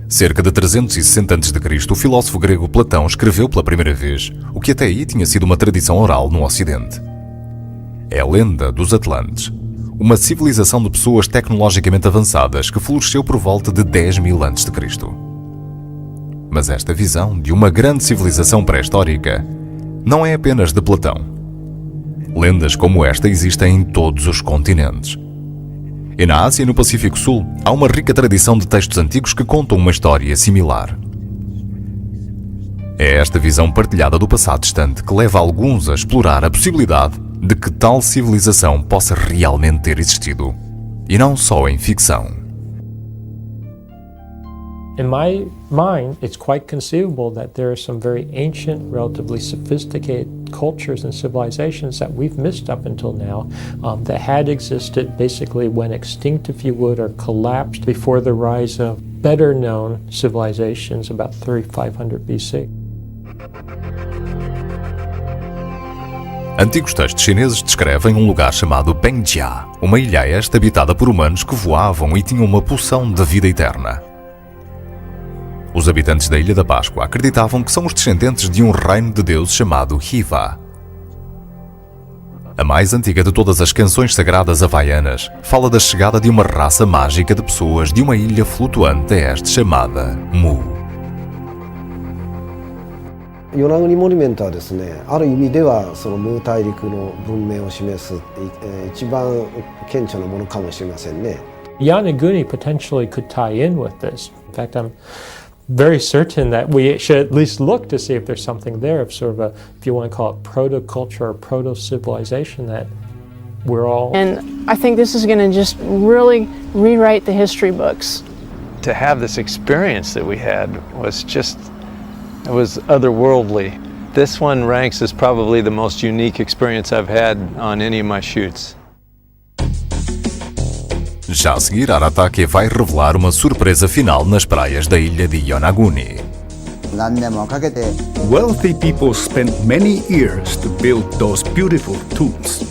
Cerca de 360 a.C., o filósofo grego Platão escreveu pela primeira vez o que até aí tinha sido uma tradição oral no Ocidente. É a lenda dos Atlantes, uma civilização de pessoas tecnologicamente avançadas que floresceu por volta de 10.000 a.C. Mas esta visão de uma grande civilização pré-histórica não é apenas de Platão. Lendas como esta existem em todos os continentes. E na Ásia e no Pacífico Sul há uma rica tradição de textos antigos que contam uma história similar. É esta visão partilhada do passado distante que leva alguns a explorar a possibilidade de que tal civilização possa realmente ter existido, e não só em ficção. In my mind, it's quite conceivable that there are some very ancient, relatively sophisticated cultures and civilizations that we've missed up until now that had existed basically when extinct, if you would, or collapsed before the rise of better known civilizations about 3500 BC. Antigos textos chineses descrevem um lugar chamado Bengjia, uma ilha a este habitada por humanos que voavam e tinham uma poção da vida eterna. Os habitantes da Ilha da Páscoa acreditavam que são os descendentes de um reino de deuses chamado Hiva. A mais antiga de todas as canções sagradas havaianas fala da chegada de uma raça mágica de pessoas de uma ilha flutuante a este chamada Mu. 与那国モニュメントはですね、ある意味ではそのムー大陸の文明を示す一番顕著なものかもしれませんね。 Yonaguni potentially could tie in with this. In fact, I'm very certain that we should at least look to see if there's something there of sort of a, if you want to call it proto-culture or proto-civilization that we're all... And I think this is going to just really rewrite the history books. To have this experience that we had was just, it was otherworldly. This one ranks as probably the most unique experience I've had on any of my shoots. Já a seguir, Aratake vai revelar uma surpresa final nas praias da ilha de Yonaguni. Wealthy people spent many years to build those beautiful tombs.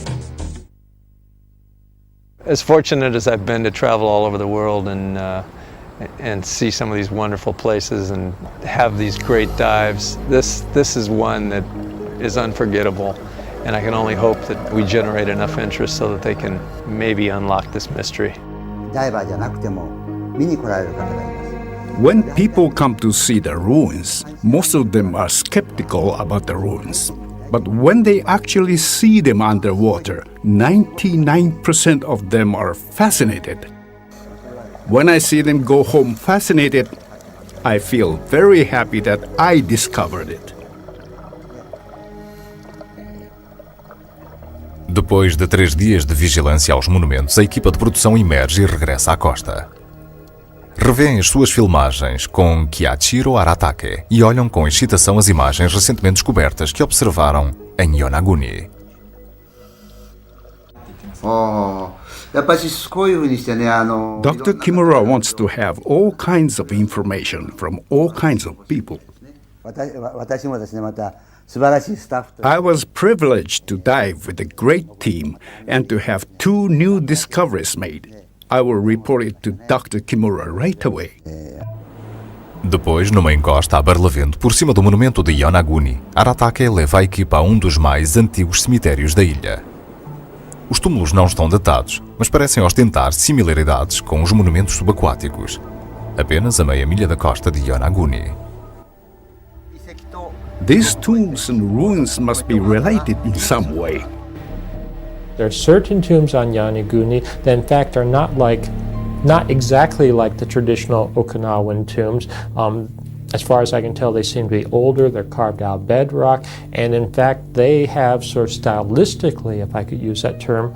As fortunate as I've been to travel all over the world and see some of these wonderful places and have these great dives, this is one that is unforgettable. And I can only hope that we generate enough interest so that they can maybe unlock this mystery. When people come to see the ruins, most of them are skeptical about the ruins. But when they actually see them underwater, 99% of them are fascinated. When I see them go home fascinated, I feel very happy that I discovered it. Depois de 3 dias de vigilância aos monumentos, a equipa de produção emerge e regressa à costa. Revêem as suas filmagens com Kiichiro Aratake e olham com excitação as imagens recentemente descobertas que observaram em Yonaguni. Dr. Kimura wants to have all kinds of information from all kinds of people. I was privileged to dive with a great team and to have 2 new discoveries made. I will report it to Dr. Kimura right away. Depois, numa encosta a Barlavento por cima do monumento de Yonaguni, Aratake leva a equipa a um dos mais antigos cemitérios da ilha. Os túmulos não estão datados, mas parecem ostentar similaridades com os monumentos subaquáticos, apenas a meia milha da costa de Yonaguni. These tombs and ruins must be related in some way. There are certain tombs on Yonaguni that in fact are not exactly like the traditional Okinawan tombs. As far as I can tell, they seem to be older, they're carved out of bedrock, and in fact they have sort of stylistically, if I could use that term,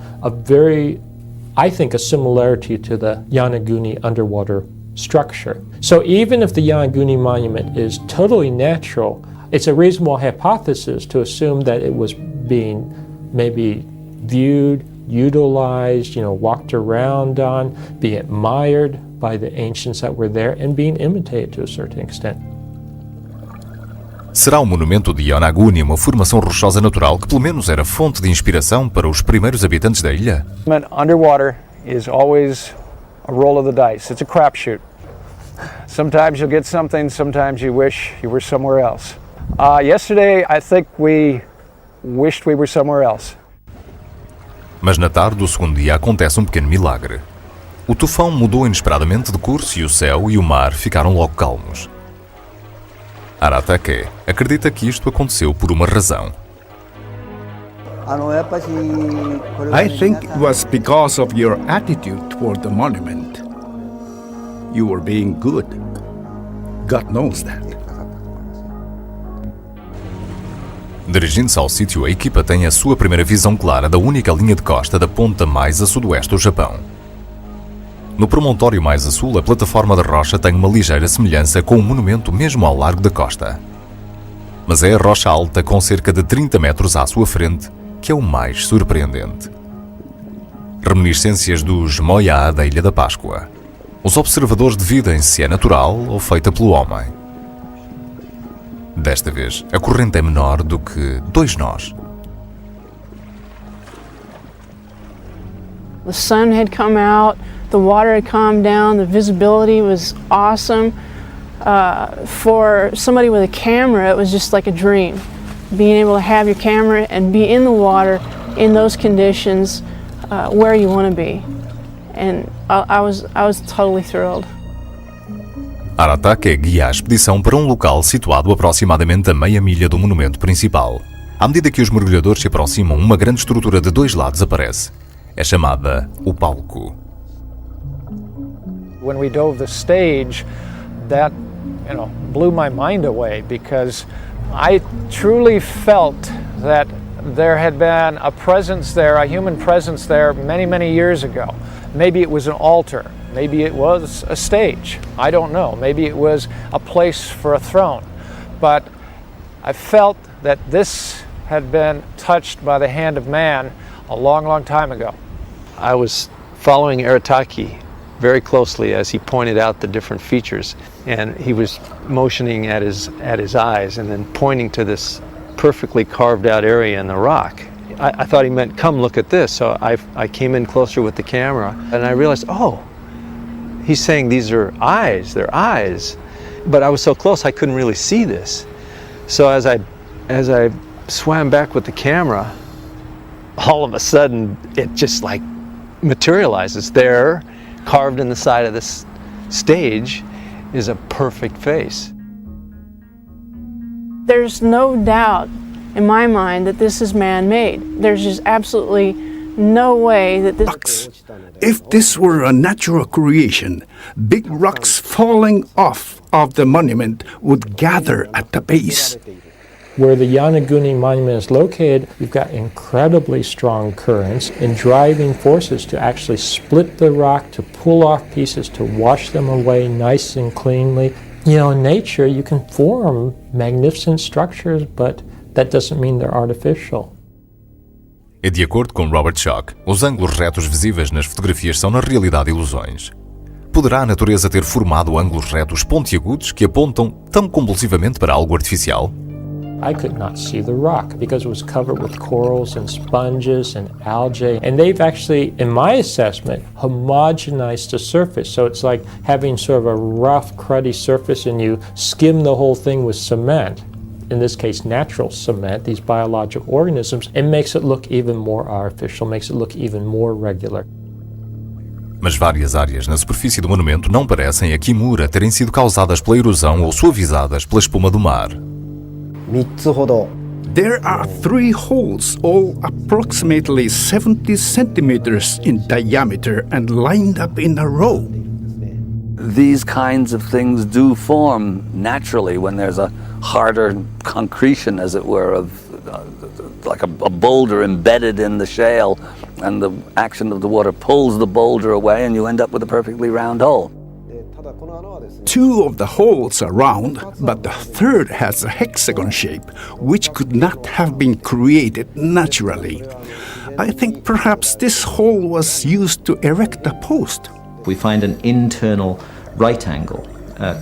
I think a similarity to the Yonaguni underwater structure. So even if the Yonaguni monument is totally natural, it's a reasonable hypothesis to assume that it was being maybe viewed, utilized, walked around on, being admired by the ancients that were there, and being imitated to a certain extent. Será o monumento de Yonaguni uma formação rochosa natural que pelo menos era fonte de inspiração para os primeiros habitantes da ilha? Underwater is always a roll of the dice. It's a crapshoot. Sometimes you'll get something, sometimes you wish you were somewhere else. Yesterday, I think we wished we were somewhere else. Mas na tarde do segundo dia acontece um pequeno milagre. O tufão mudou inesperadamente de curso e o céu e o mar ficaram logo calmos. Aratake acredita que isto aconteceu por uma razão. I think it was because of your attitude toward the monument. You were being good. God knows that. Dirigindo-se ao sítio, a equipa tem a sua primeira visão clara da única linha de costa da ponta mais a sudoeste do Japão. No promontório mais a sul, a plataforma de rocha tem uma ligeira semelhança com um monumento mesmo ao largo da costa. Mas é a rocha alta com cerca de 30 metros à sua frente que é o mais surpreendente. Reminiscências dos Moia da Ilha da Páscoa. Os observadores dividem se é natural ou feita pelo homem. Desta vez, a corrente é menor do que 2 nós. The sun had come out, the water had calmed down, the visibility was awesome. For somebody with a camera, it was just like a dream. Being able to have your camera and be in the water in those conditions where you want to be. And I was totally thrilled. Aratake guia a expedição para um local situado aproximadamente a meia milha do monumento principal. À medida que os mergulhadores se aproximam, uma grande estrutura de 2 lados aparece. É chamada o palco. When we dove the stage, that blew my mind away because I truly felt that there had been a presence there, a human presence there many, many years ago. Maybe it was an altar, maybe it was a stage, I don't know. Maybe it was a place for a throne. But I felt that this had been touched by the hand of man a long, long time ago. I was following Arataki very closely as he pointed out the different features, and he was motioning at his eyes and then pointing to this perfectly carved out area in the rock. I thought he meant, come look at this, so I came in closer with the camera and I realized, oh, he's saying these are eyes, they're eyes. But I was so close I couldn't really see this. So as I swam back with the camera, all of a sudden it just like materializes. There, carved in the side of this stage, is a perfect face. There's no doubt in my mind that this is man-made. There's just absolutely no way that this... Rocks. If this were a natural creation, big rocks falling off of the monument would gather at the base. Where the Yonaguni monument is located, you've got incredibly strong currents and driving forces to actually split the rock, to pull off pieces, to wash them away nice and cleanly. In nature you can form magnificent structures, but that doesn't mean they're artificial. E de acordo com Robert Schoch, os ângulos retos visíveis nas fotografias são na realidade ilusões. Poderá a natureza ter formado ângulos retos pontiagudos que apontam tão compulsivamente para algo artificial? I could not see the rock because it was covered with corals and sponges and algae. And they've actually, in my assessment, homogenized the surface. So it's like having sort of a rough, cruddy surface and you skim the whole thing with cement. In this case, natural cement, these biological organisms. It makes it look even more artificial, makes it look even more regular. Mas várias áreas na superfície do monumento não parecem a Kimura terem sido causadas pela erosão ou suavizadas pela espuma do mar. There are 3 holes, all approximately 70 centimeters in diameter and lined up in a row. These kinds of things do form naturally when there's a harder concretion, as it were, of like a boulder embedded in the shale, and the action of the water pulls the boulder away and you end up with a perfectly round hole. 2 of the holes are round, but the 3rd has a hexagon shape, which could not have been created naturally. I think perhaps this hole was used to erect a post. We find an internal right angle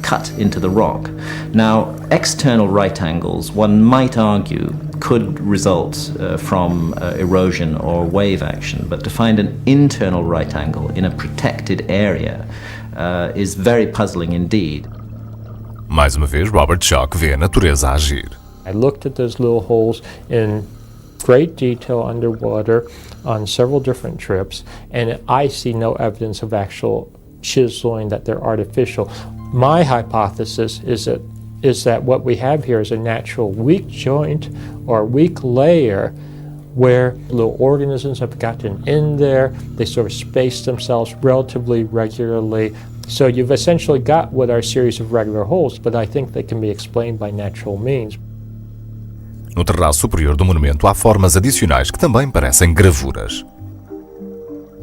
cut into the rock. Now, external right angles, one might argue, could result from erosion or wave action, but to find an internal right angle in a protected area is very puzzling indeed. Mais uma vez, Robert Schoch vê a natureza agir. I looked at those little holes and great detail underwater on several different trips, and I see no evidence of actual chiseling, that they're artificial. My hypothesis is that what we have here is a natural weak joint or weak layer where little organisms have gotten in there. They sort of space themselves relatively regularly. So you've essentially got what are a series of regular holes, but I think they can be explained by natural means. No terraço superior do monumento há formas adicionais que também parecem gravuras.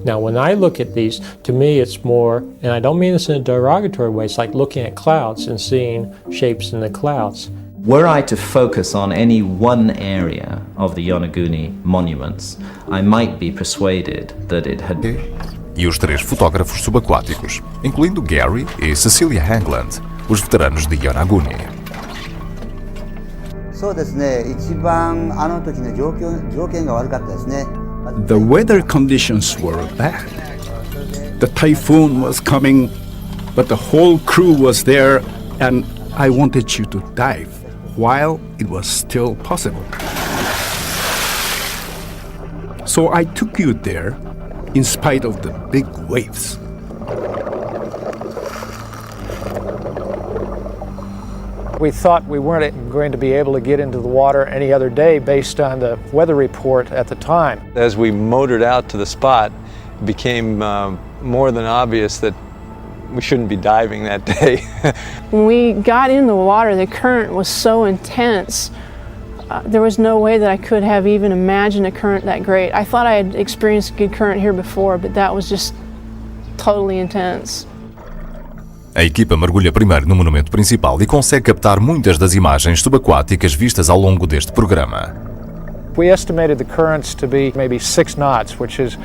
Now, when I look at these, to me it's more, and I don't mean this in a derogatory way, it's like looking at clouds and seeing shapes in the clouds. Were I to focus on any one area of the Yonaguni monuments, I might be persuaded that it had... E os 3 fotógrafos subaquáticos, incluindo Gary e Cecilia Hangland, os veteranos de Yonaguni. The weather conditions were bad. The typhoon was coming, but the whole crew was there, and I wanted you to dive while it was still possible. So I took you there in spite of the big waves. We thought we weren't going to be able to get into the water any other day based on the weather report at the time. As we motored out to the spot, it became more than obvious that we shouldn't be diving that day. When we got in the water, the current was so intense. There was no way that I could have even imagined a current that great. I thought I had experienced a good current here before, but that was just totally intense. A equipa mergulha primeiro no monumento principal e consegue captar muitas das imagens subaquáticas vistas ao longo deste programa. We estimated the currents to be maybe 6 knots, which is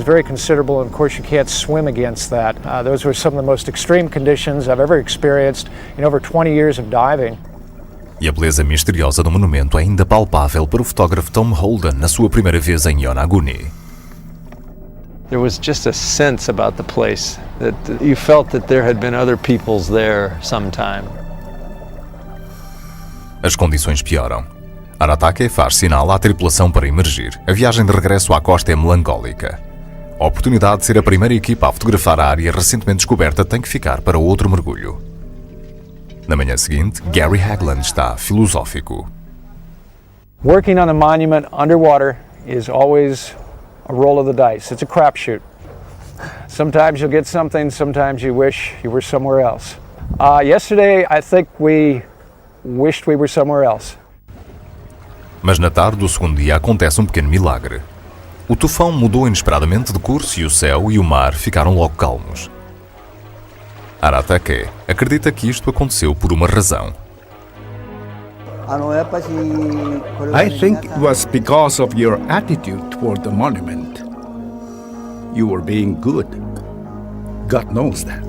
very considerable, and of course you can't swim against that. Those were some of the most extreme conditions I've ever experienced in over 20 years of diving. E a beleza misteriosa do monumento é ainda palpável para o fotógrafo Tom Holden na sua primeira vez em Yonaguni. There was just a sense about the place that you felt that there had been other peoples there sometime. As condições pioram. Aratake faz sinal à tripulação para emergir. A viagem de regresso à costa é melancólica. A oportunidade de ser a primeira equipa a fotografar a área recentemente descoberta tem que ficar para outro mergulho. Na manhã seguinte, Gary Hagland está filosófico. Working on a monument underwater is always a roll of the dice. It's a crapshoot. Sometimes you'll get something, sometimes you wish you were somewhere else. Yesterday, I think we wished we were somewhere else. Mas na tarde do segundo dia acontece um pequeno milagre. O tufão mudou inesperadamente de curso e o céu e o mar ficaram logo calmos. Aratake acredita que isto aconteceu por uma razão. I think it was because of your attitude toward the monument. You were being good. God knows that.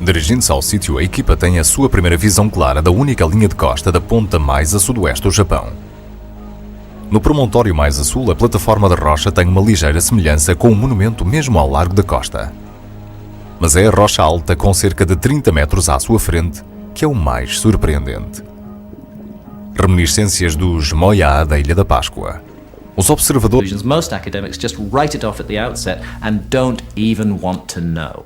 Dirigindo-se ao sítio, a equipa tem a sua primeira visão clara da única linha de costa da ponta mais a sudoeste do Japão. No promontório mais a sul, a plataforma de rocha tem uma ligeira semelhança com o monumento mesmo ao largo da costa. Mas é a rocha alta com cerca de 30 metros à sua frente que é o mais surpreendente. Reminiscências dos Moia da Ilha da Páscoa. Os observadores... Most academics just write it off at the outset and don't even want to know.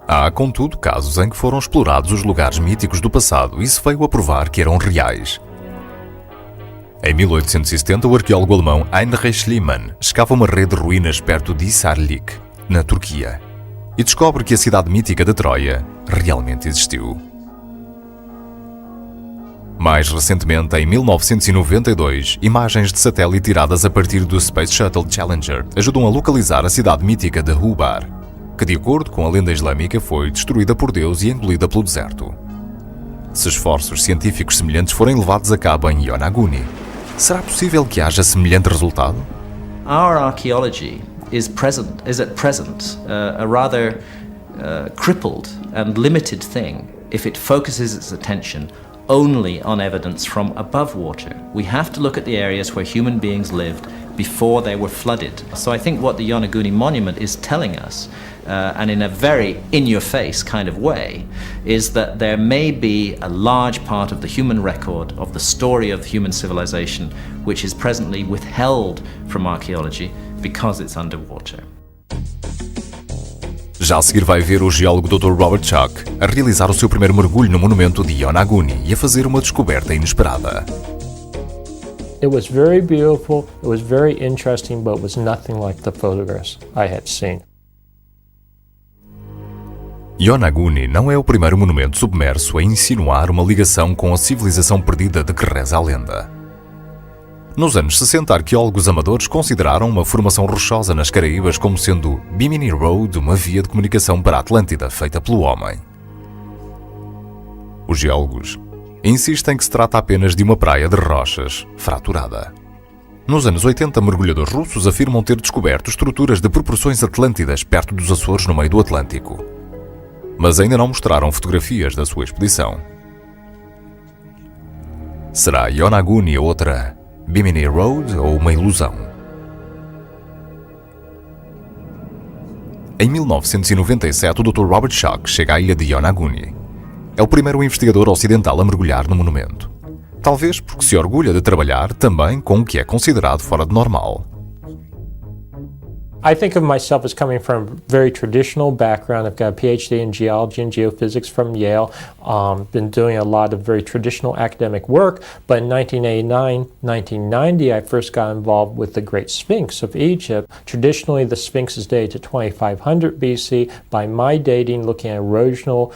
Há, contudo, casos em que foram explorados os lugares míticos do passado e se veio a provar que eram reais. Em 1870, o arqueólogo alemão Heinrich Schliemann escava uma rede de ruínas perto de Hisarlik, na Turquia, e descobre que a cidade mítica de Troia realmente existiu. Mais recentemente, em 1992, imagens de satélite tiradas a partir do Space Shuttle Challenger ajudam a localizar a cidade mítica de Hubar, que, de acordo com a lenda islâmica, foi destruída por Deus e engolida pelo deserto. Se esforços científicos semelhantes forem levados a cabo em Yonaguni, será possível que haja semelhante resultado? Our archaeology is at present a rather crippled and limited thing if it focuses its attention only on evidence from above water. We have to look at the areas where human beings lived before they were flooded. So I think what the Yonaguni Monument is telling us, and in a very in-your-face kind of way, is that there may be a large part of the human record, of the story of human civilization, which is presently withheld from archaeology because it's underwater. Já a seguir vai ver o geólogo Dr. Robert Schoch a realizar o seu primeiro mergulho no monumento de Yonaguni e a fazer uma descoberta inesperada. It was very beautiful, it was very interesting, but it was nothing like the photographs I had seen. Yonaguni não é o primeiro monumento submerso a insinuar uma ligação com a civilização perdida de que reza a lenda. Nos anos 60, arqueólogos amadores consideraram uma formação rochosa nas Caraíbas como sendo Bimini Road, uma via de comunicação para a Atlântida feita pelo homem. Os geólogos insistem que se trata apenas de uma praia de rochas fraturada. Nos anos 80, mergulhadores russos afirmam ter descoberto estruturas de proporções atlântidas perto dos Açores no meio do Atlântico. Mas ainda não mostraram fotografias da sua expedição. Será Yonaguni a outra Bimini Road ou uma ilusão? Em 1997, o Dr. Robert Schoch chega à ilha de Yonaguni. É o primeiro investigador ocidental a mergulhar no monumento. Talvez porque se orgulha de trabalhar também com o que é considerado fora de normal. I think of myself as coming from a very traditional background. I've got a PhD in geology and geophysics from Yale. Been doing a lot of very traditional academic work. But in 1989, 1990, I first got involved with the Great Sphinx of Egypt. Traditionally, the Sphinx is dated to 2500 BC. By my dating, looking at erosional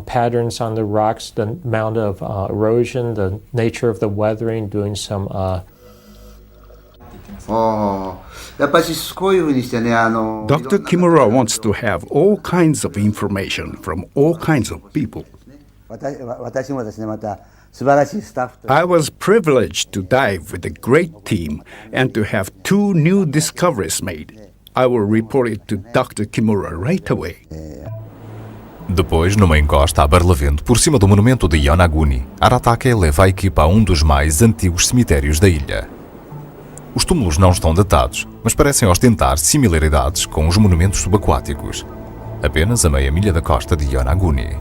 patterns on the rocks, the amount of erosion, the nature of the weathering, doing some Dr. Kimura wants to have all kinds of information from all kinds of people. I was privileged to dive with a great team and to have 2 new discoveries made. I will report it to Dr. Kimura right away. Depois, numa encosta a Barlavento, por cima do monumento de Yonaguni, Aratake leva a equipa a um dos mais antigos cemitérios da ilha. Os túmulos não estão datados, mas parecem ostentar similaridades com os monumentos subaquáticos, apenas a meia milha da costa de Yonaguni.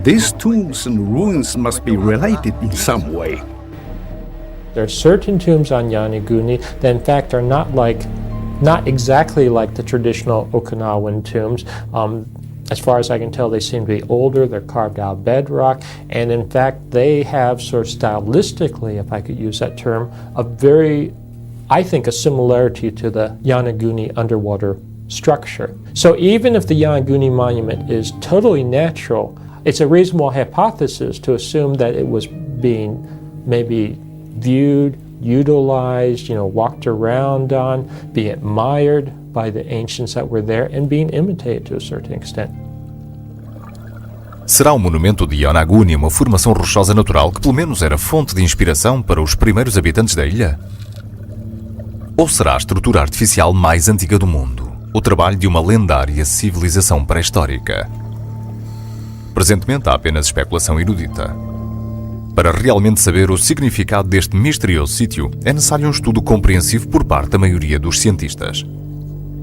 These tombs and ruins must be related in some way. There are certain tombs on Yonaguni that in fact are not exactly like the traditional Okinawan tombs. As far as I can tell, they seem to be older, they're carved out of bedrock, and in fact they have sort of stylistically, if I could use that term, I think a similarity to the Yonaguni underwater structure. So even if the Yonaguni monument is totally natural, it's a reasonable hypothesis to assume that it was being maybe viewed, utilized, walked around on, being admired by the ancients that were there, and being imitated to a certain extent. Será o monumento de Yonaguni uma formação rochosa natural que pelo menos era fonte de inspiração para os primeiros habitantes da ilha? Ou será a estrutura artificial mais antiga do mundo, o trabalho de uma lendária civilização pré-histórica? Presentemente há apenas especulação erudita. Para realmente saber o significado deste misterioso sítio, é necessário um estudo compreensivo por parte da maioria dos cientistas.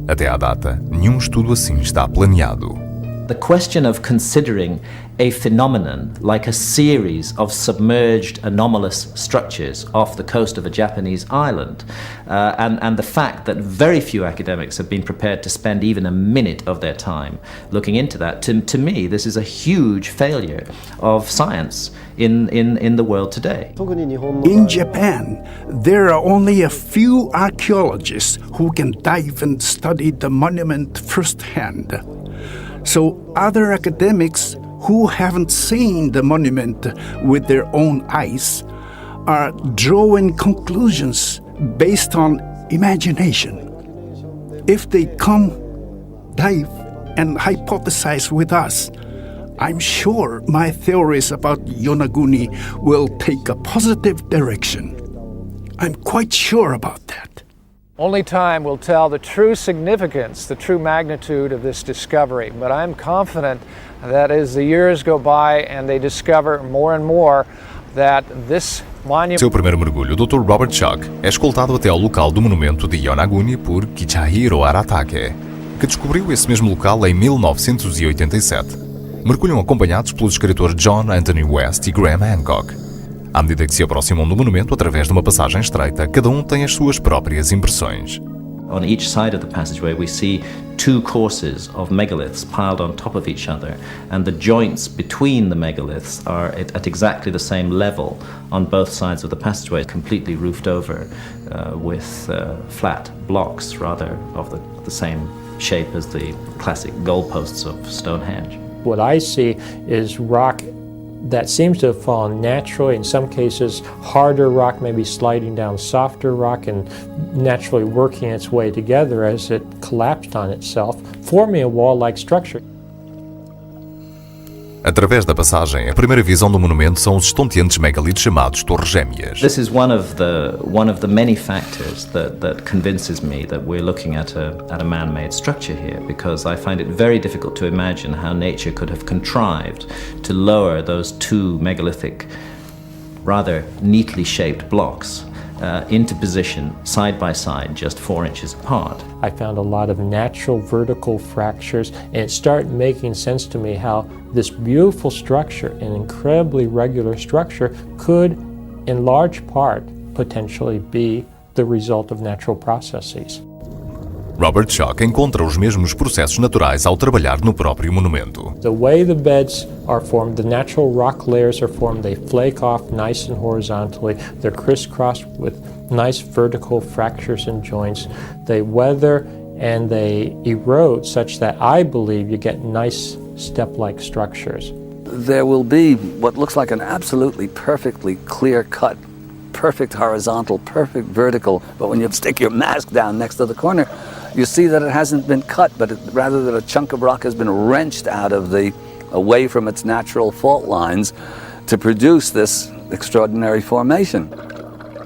Até à data, nenhum estudo assim está planeado. The question of considering a phenomenon like a series of submerged anomalous structures off the coast of a Japanese island, and the fact that very few academics have been prepared to spend even a minute of their time looking into that, to me, this is a huge failure of science in the world today. In Japan, there are only a few archaeologists who can dive and study the monument firsthand. So other academics who haven't seen the monument with their own eyes are drawing conclusions based on imagination. If they come, dive, and hypothesize with us, I'm sure my theories about Yonaguni will take a positive direction. I'm quite sure about that. Only time will tell the true significance, the true magnitude of this discovery, but I'm confident that as the years go by and they discover more and more, that this monument. Seu primeiro mergulho, o Dr. Robert Schoch é escoltado até ao local do monumento de Yonaguni por Kichahiro Aratake, que descobriu esse mesmo local em 1987. Mergulham acompanhados pelos escritores John Anthony West e Graham Hancock. À medida que se aproximam do monumento através de uma passagem estreita, cada um tem as suas próprias impressões. On each side of the passageway we see two courses of megaliths piled on top of each other, and the joints between the megaliths are at exactly the same level on both sides of the passageway, completely roofed over with flat blocks, rather of the same shape as the classic goalposts of Stonehenge. What I see is rock that seems to have fallen naturally. In some cases, harder rock maybe sliding down softer rock and naturally working its way together as it collapsed on itself, forming a wall-like structure. Através da passagem, a primeira visão do monumento são os estonteantes megalitos chamados Torres Gêmeas. This is one of the many factors that convinces me that we're looking at a man-made structure here, because I find it very difficult to imagine how nature could have contrived to lower those two megalithic, rather neatly shaped blocks into position side by side, just 4 inches apart. I found a lot of natural vertical fractures, and it started making sense to me how this beautiful structure, an incredibly regular structure, could, in large part, potentially be the result of natural processes. Robert Schoch encontra os mesmos processos naturais ao trabalhar no próprio monumento. The way the beds are formed, the natural rock layers are formed, they flake off nice and horizontally, they're crisscrossed with nice vertical fractures and joints, they weather and they erode such that I believe you get nice step-like structures. There will be what looks like an absolutely perfectly clear-cut, perfect horizontal, perfect vertical, but when you stick your mask down next to the corner, you see that it hasn't been cut, but rather that a chunk of rock has been wrenched away from its natural fault lines to produce this extraordinary formation.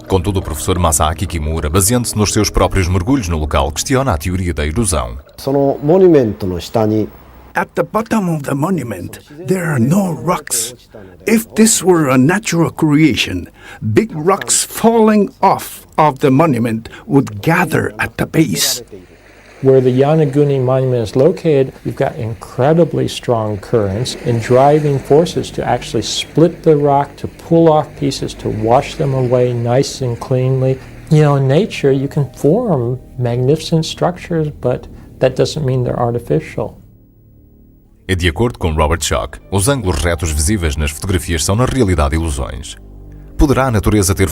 Contudo, o professor Masaaki Kimura, baseando-se nos seus próprios mergulhos no local, questiona a teoria da erosão. そのモニュメントの下に At the bottom of the monument, there are no rocks. If this were a natural creation, big rocks falling off of the monument would gather at the base. Where the Yonaguni monument is located, you've got incredibly strong currents and driving forces to actually split the rock, to pull off pieces, to wash them away nice and cleanly. You know, in nature, you can form magnificent structures, but that doesn't mean they're artificial. E de acordo com Robert Schoch, os ângulos retos visíveis nas fotografias são na realidade ilusões. Poderá a natureza ter